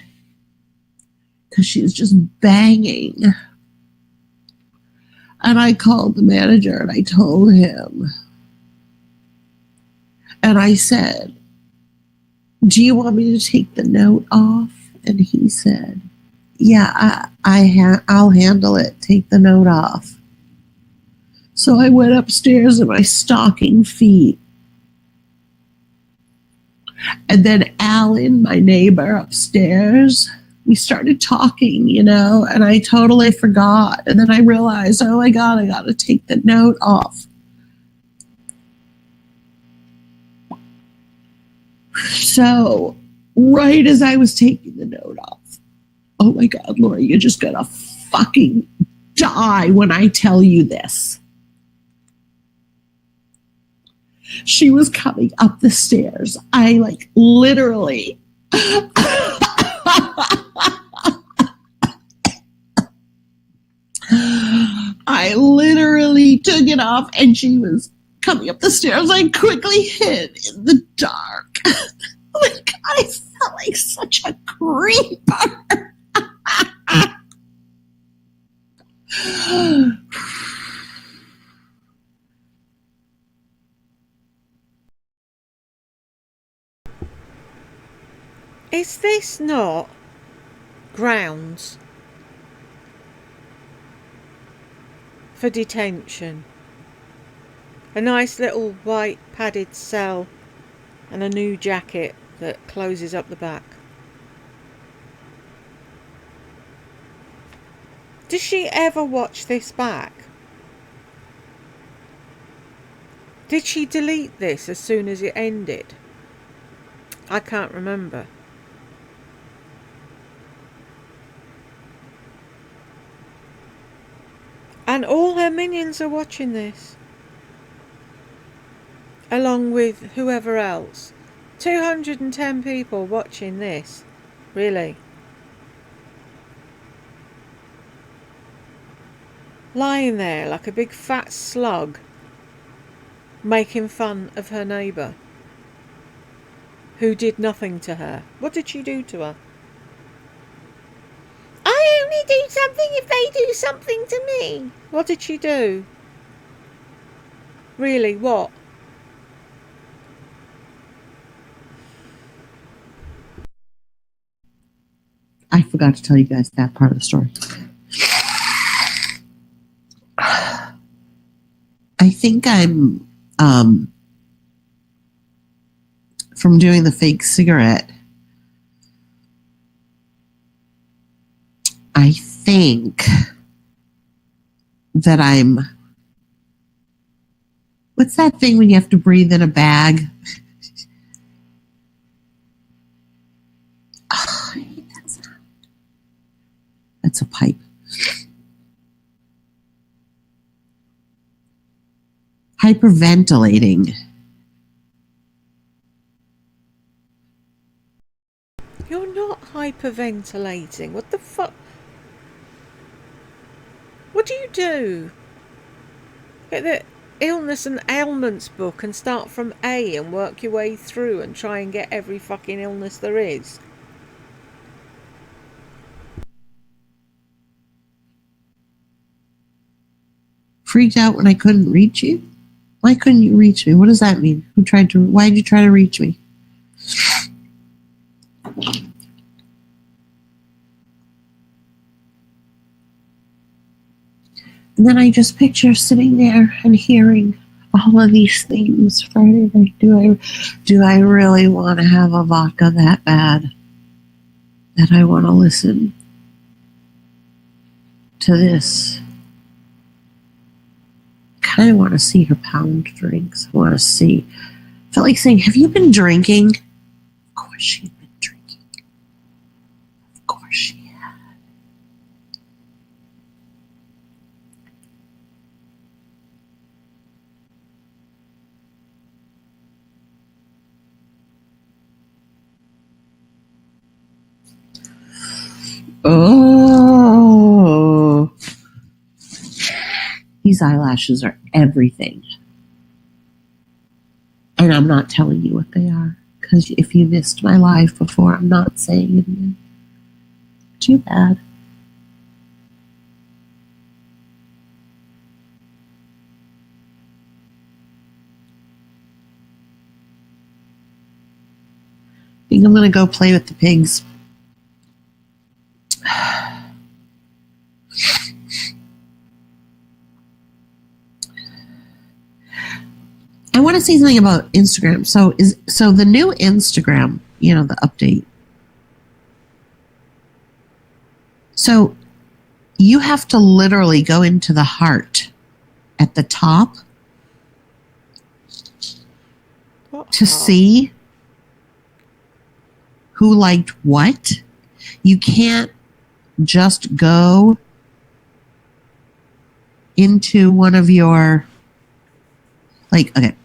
because she was just banging. And I called the manager and I told him. And I said, do you want me to take the note off? And he said, yeah, I'll handle it. Take the note off. So I went upstairs in my stocking feet. And then Alan, my neighbor upstairs, we started talking, and I totally forgot. And then I realized, oh my God, I got to take the note off. So, right as I was taking the note off, oh my God, Lori, you're just going to fucking die when I tell you this. She was coming up the stairs. I literally. I literally took it off and she was coming up the stairs. I quickly hid in the dark. I felt like such a creeper.
Is this not grounds for detention? A nice little white padded cell and a new jacket that closes up the back. Does she ever watch this back? Did she delete this as soon as it ended? I can't remember. And all her minions are watching this. Along with whoever else. 210 people watching this. Really? Lying there like a big fat slug, making fun of her neighbour, who did nothing to her. What did she do to her? I only do something if they do something to me. What did she do? Really, what?
I forgot to tell you guys that part of the story. I think I'm from doing the fake cigarette. I think that I'm. What's that thing when you have to breathe in a bag? Oh, I hate that sound. That's a pipe. Hyperventilating.
You're not hyperventilating. What the fuck? What do you do? Get the illness and ailments book and start from A and work your way through and try and get every fucking illness there is.
Freaked out when I couldn't reach you? Why couldn't you reach me? What does that mean? Why did you try to reach me? And then I just picture sitting there and hearing all of these things. Friday night, do I really want to have a vodka that bad that I want to listen to this? I kind of want to see her pound drinks. I want to see. I felt like saying, have you been drinking? Of course she'd been drinking. Of course she had. Oh. These eyelashes are everything. And I'm not telling you what they are. Because if you missed my live before, I'm not saying it again. Too bad. I think I'm going to go play with the pigs. I want to to say something about Instagram. So the new Instagram, the update. So you have to literally go into the heart at the top to see who liked what. You can't just go into one of your, okay.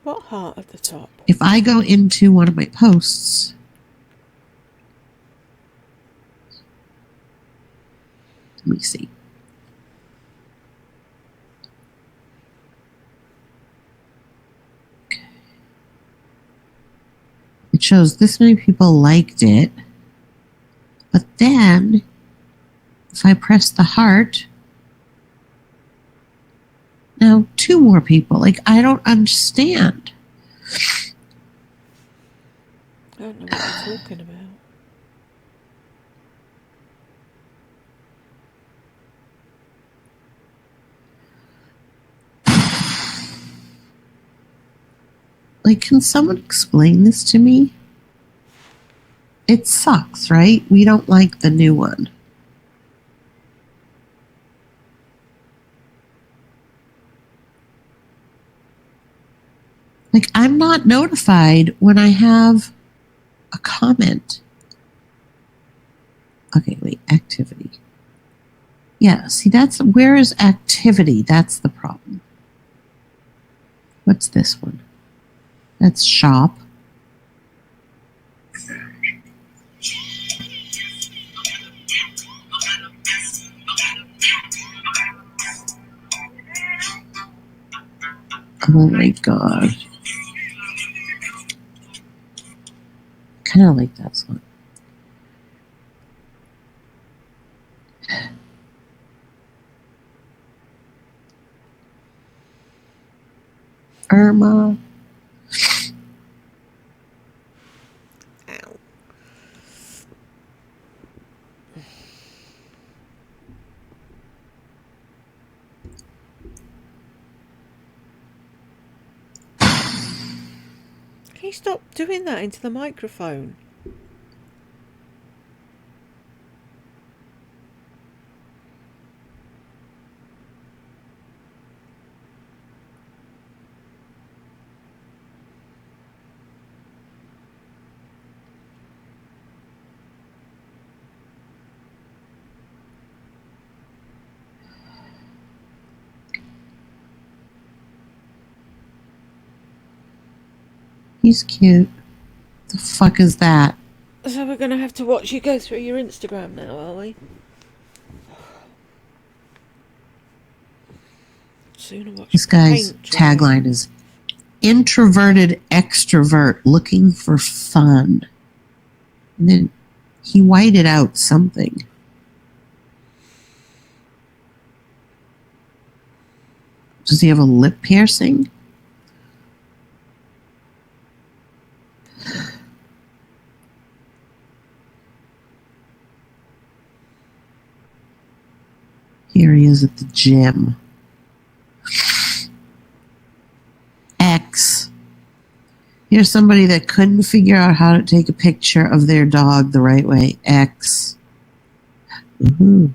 What heart at the top?
If I go into one of my posts, let me see. Okay. It shows this many people liked it, but then if I press the heart, now 2 more people. I don't understand.
I don't know what you're talking about.
Can someone explain this to me? It sucks, right? We don't like the new one. I'm not notified when I have a comment. Okay, wait, activity. Yeah, see, where is activity? That's the problem. What's this one? That's shop. Oh my god. Kind of like that song. Irma.
Ow. Can you stop doing that into the microphone?
He's cute. The fuck is that?
So we're going to have to watch you go through your Instagram now, are we? Soon watch
This guy's tagline is introverted extrovert looking for fun. And then he whited out something. Does he have a lip piercing? Here he is at the gym. X. Here's somebody that couldn't figure out how to take a picture of their dog the right way. X. Ooh.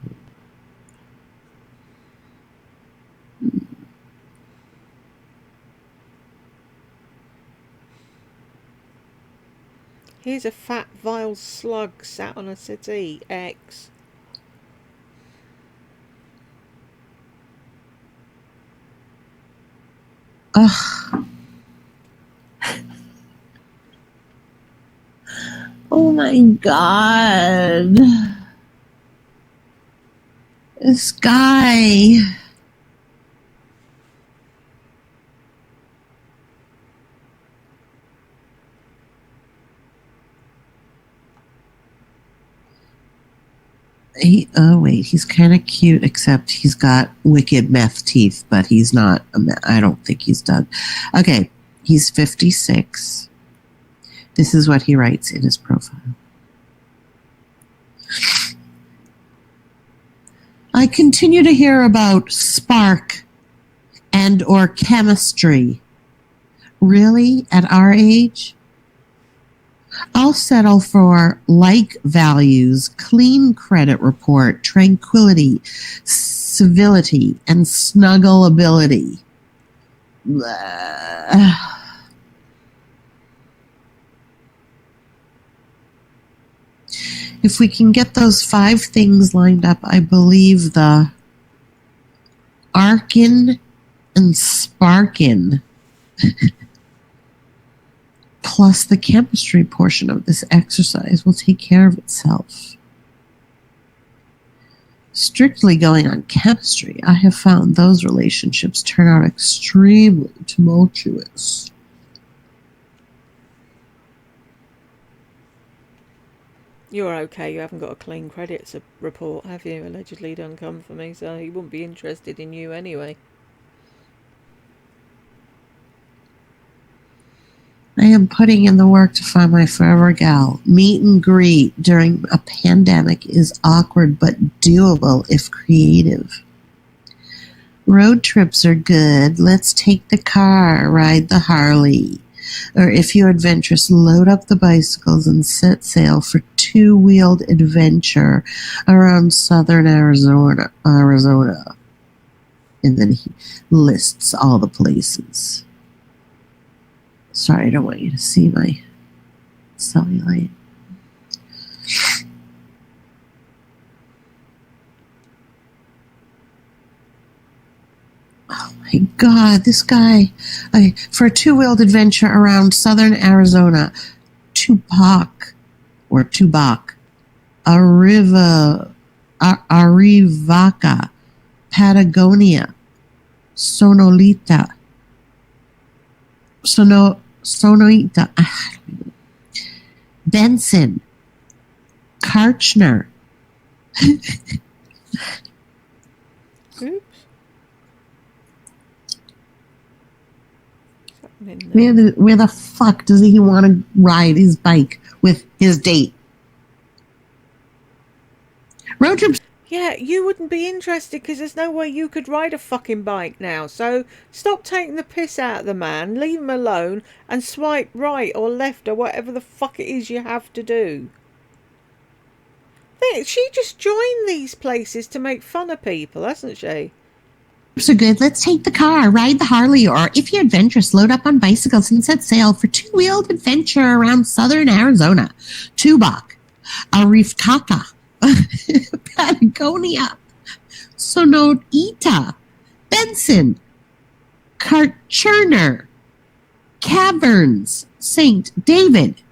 Here's a fat, vile slug sat on a settee. X.
Ugh. Oh my god. This guy. He's kind of cute, except he's got wicked meth teeth, but he's not, I don't think he's done. Okay, he's 56. This is what he writes in his profile. I continue to hear about Spark and or chemistry. Really? At our age? I'll settle for like values, clean credit report, tranquility, civility, and snuggleability. If we can get those 5 things lined up, I believe the Arkin and Sparkin plus the chemistry portion of this exercise will take care of itself. Strictly going on chemistry, I have found those relationships turn out extremely tumultuous.
You're okay, you haven't got a clean credits report, have you? Allegedly don't come for me, so he wouldn't be interested in you anyway.
I am putting in the work to find my forever gal. Meet and greet during a pandemic is awkward but doable if creative. Road trips are good. Let's take the car, ride the Harley. Or if you're adventurous, load up the bicycles and set sail for two-wheeled adventure around southern Arizona. And then he lists all the places. Sorry, I don't want you to see my cellulite. Oh my God, this guy. For a two-wheeled adventure around southern Arizona, Tupac, Arivaca, Patagonia, Sonoita, Benson, Karchner.
Oops.
Where the fuck does he want to ride his bike with his date? Road trips.
Yeah, you wouldn't be interested because there's no way you could ride a fucking bike now. So stop taking the piss out of the man, leave him alone, and swipe right or left or whatever the fuck it is you have to do. She just joined these places to make fun of people, hasn't she?
So good. Let's take the car, ride the Harley, or if you're adventurous, load up on bicycles and set sail for two-wheeled adventure around southern Arizona. Tubac, Arifkaka, Patagonia, Sonoita, Benson, Karcherner, Caverns, St. David,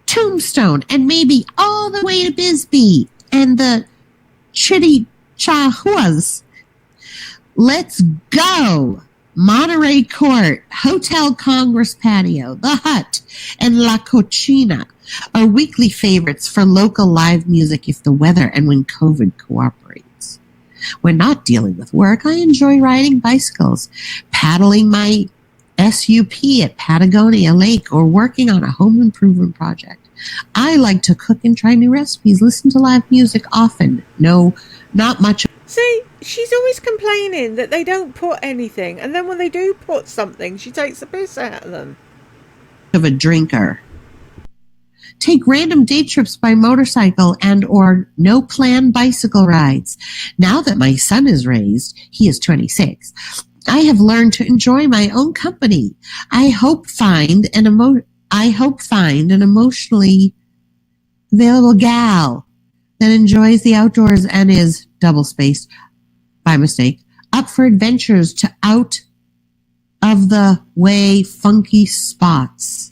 Tombstone, and maybe all the way to Bisbee and the Chirichahuas. Let's go! Monterey Court, Hotel Congress Patio, The Hut, and La Cochina are weekly favorites for local live music if the weather and when COVID cooperates. When not dealing with work, I enjoy riding bicycles, paddling my SUP at Patagonia Lake, or working on a home improvement project. I like to cook and try new recipes, listen to live music often. No, not much.
See, she's always complaining that they don't put anything, and then when they do put something, she takes the piss out of them.
Of a drinker. Take random day trips by motorcycle and or no plan bicycle rides. Now that my son is raised, he is 26, I have learned to enjoy my own company. I hope find an emotionally available gal that enjoys the outdoors and is double-spaced, by mistake, up for adventures to out-of-the-way funky spots.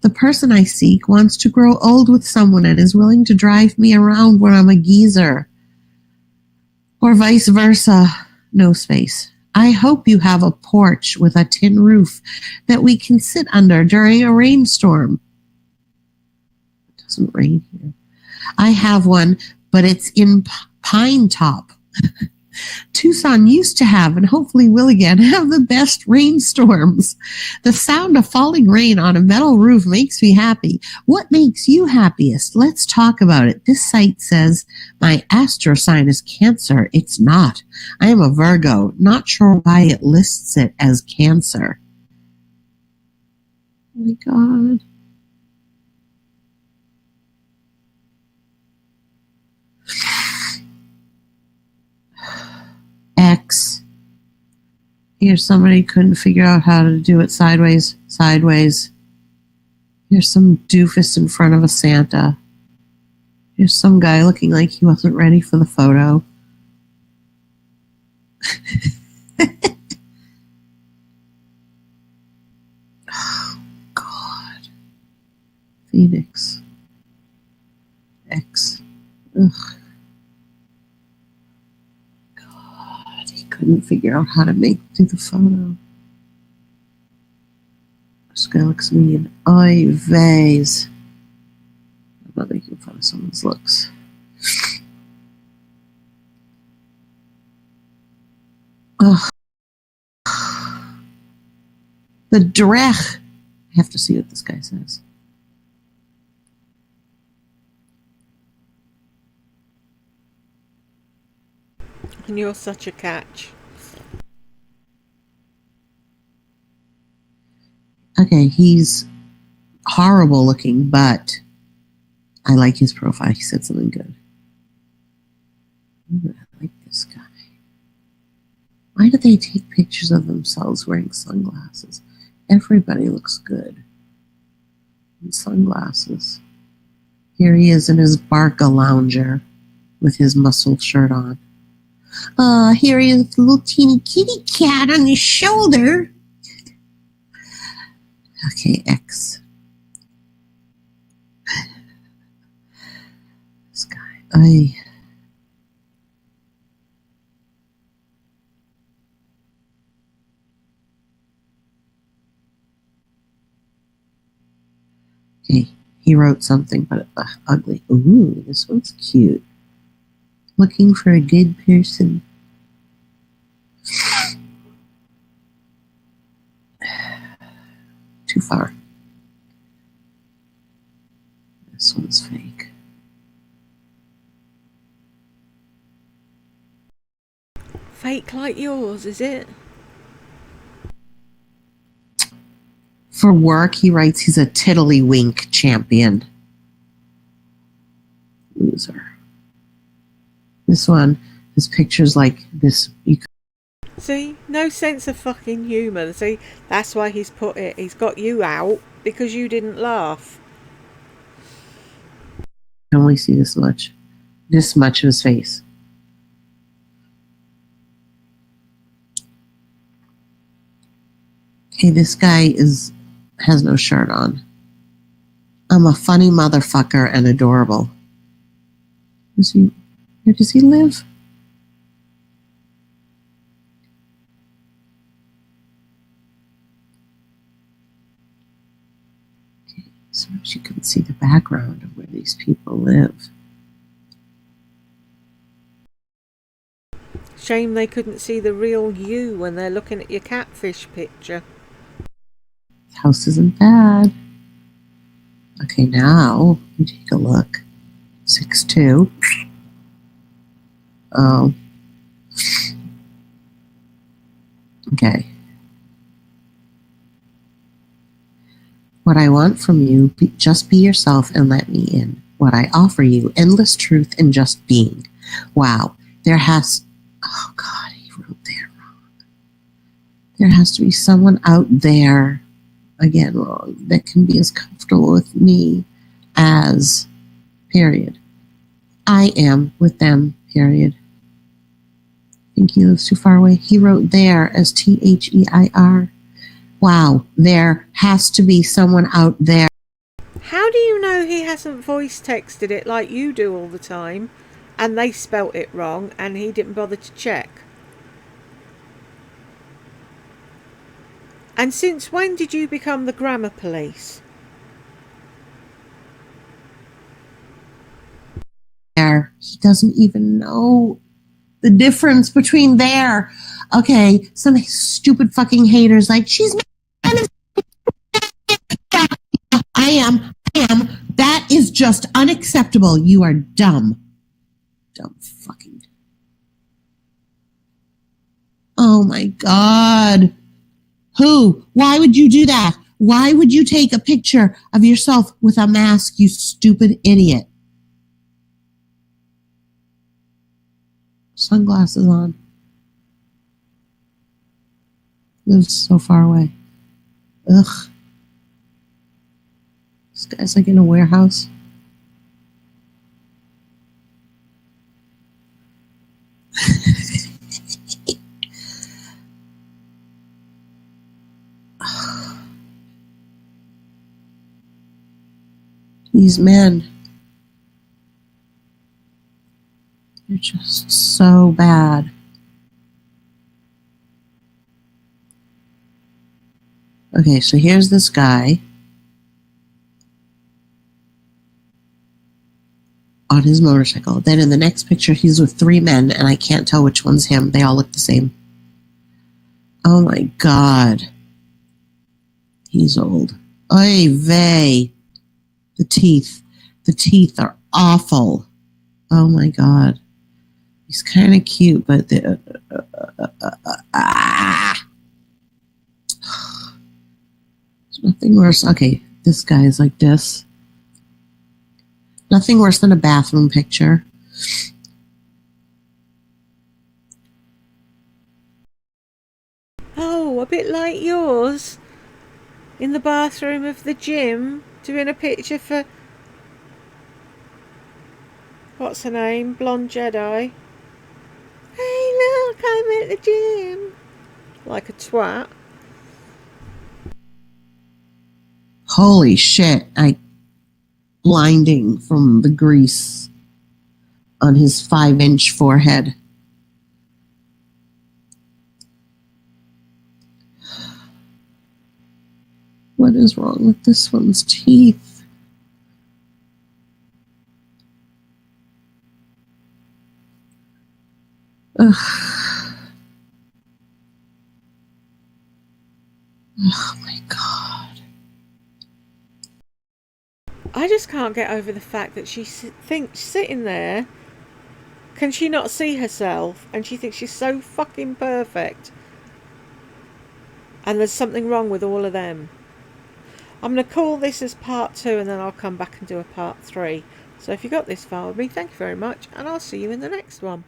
The person I seek wants to grow old with someone and is willing to drive me around when I'm a geezer. Or vice versa. No space. I hope you have a porch with a tin roof that we can sit under during a rainstorm. It doesn't rain here. I have one, but it's in Pine Top. Tucson used to have, and hopefully will again, have the best rainstorms. The sound of falling rain on a metal roof makes me happy. What makes you happiest? Let's talk about it. This site says my astro sign is Cancer. It's not. I am a Virgo. Not sure why it lists it as Cancer. Oh my God. X. Here's somebody couldn't figure out how to do it sideways. Here's some doofus in front of a Santa. Here's some guy looking like he wasn't ready for the photo. Oh, God. Phoenix. X. Ugh. He couldn't figure out how to do the photo. This guy looks mean. Oy vey's. I'm not making fun of someone's looks. Ugh. The Drech. I have to see what this guy says.
And you're such a catch.
Okay, he's horrible looking, but I like his profile. He said something good. Ooh, I like this guy. Why do they take pictures of themselves wearing sunglasses? Everybody looks good in sunglasses. Here he is in his Barca lounger with his muscle shirt on. Here he is with a little teeny kitty cat on his shoulder. Okay, X. This guy. Okay, he wrote something, but ugly. Ooh, this one's cute. Looking for a good person. Too far. This one's fake.
Fake like yours, is it?
For work, he writes he's a tiddlywink champion. Loser. This one, his picture's like this.
See, no sense of fucking humour. See, that's why he's put it. He's got you out because you didn't laugh.
I can only see this much. This much of his face. Okay, this guy has no shirt on. I'm a funny motherfucker and adorable. Where does he live? Okay, so you can see the background of where these people live.
Shame they couldn't see the real you when they're looking at your catfish picture.
House isn't bad. Okay, now you take a look. 6'2". Oh. Okay. What I want from you, just be yourself and let me in. What I offer you, endless truth and just being. Wow. Oh God, he wrote there wrong. There has to be someone out there, again wrong, that can be as comfortable with me as, period. I am with them, period. I think he lives too far away. He wrote there as THEIR. Wow, there has to be someone out there.
How do you know he hasn't voice texted it like you do all the time, and they spelt it wrong, and he didn't bother to check? And since when did you become the grammar police?
He doesn't even know The difference between there, okay, some stupid fucking haters like, she's not. I am. That is just unacceptable. You are dumb. Dumb fucking. Oh my God. Who? Why would you do that? Why would you take a picture of yourself with a mask, you stupid idiot? Sunglasses on. Lives so far away. Ugh. This guy's like in a warehouse. These men. They're just so bad. Okay, so here's this guy on his motorcycle. Then in the next picture, he's with 3 men, and I can't tell which one's him. They all look the same. Oh my God. He's old. Oy vey. The teeth. The teeth are awful. Oh my God. He's kind of cute, but the... There's nothing worse. Okay, this guy is like this. Nothing worse than a bathroom picture.
Oh, a bit like yours. In the bathroom of the gym, doing a picture for... What's her name? Blonde Jedi. Hey, look, I'm at the gym. Like a twat.
Holy shit. Blinding from the grease on his 5-inch forehead. What is wrong with this one's teeth? Ugh. Oh my God.
I just can't get over the fact that she thinks sitting there, can she not see herself? And she thinks she's so fucking perfect. And there's something wrong with all of them. I'm going to call this as part 2, and then I'll come back and do a part 3. So if you got this far with me, thank you very much, and I'll see you in the next one.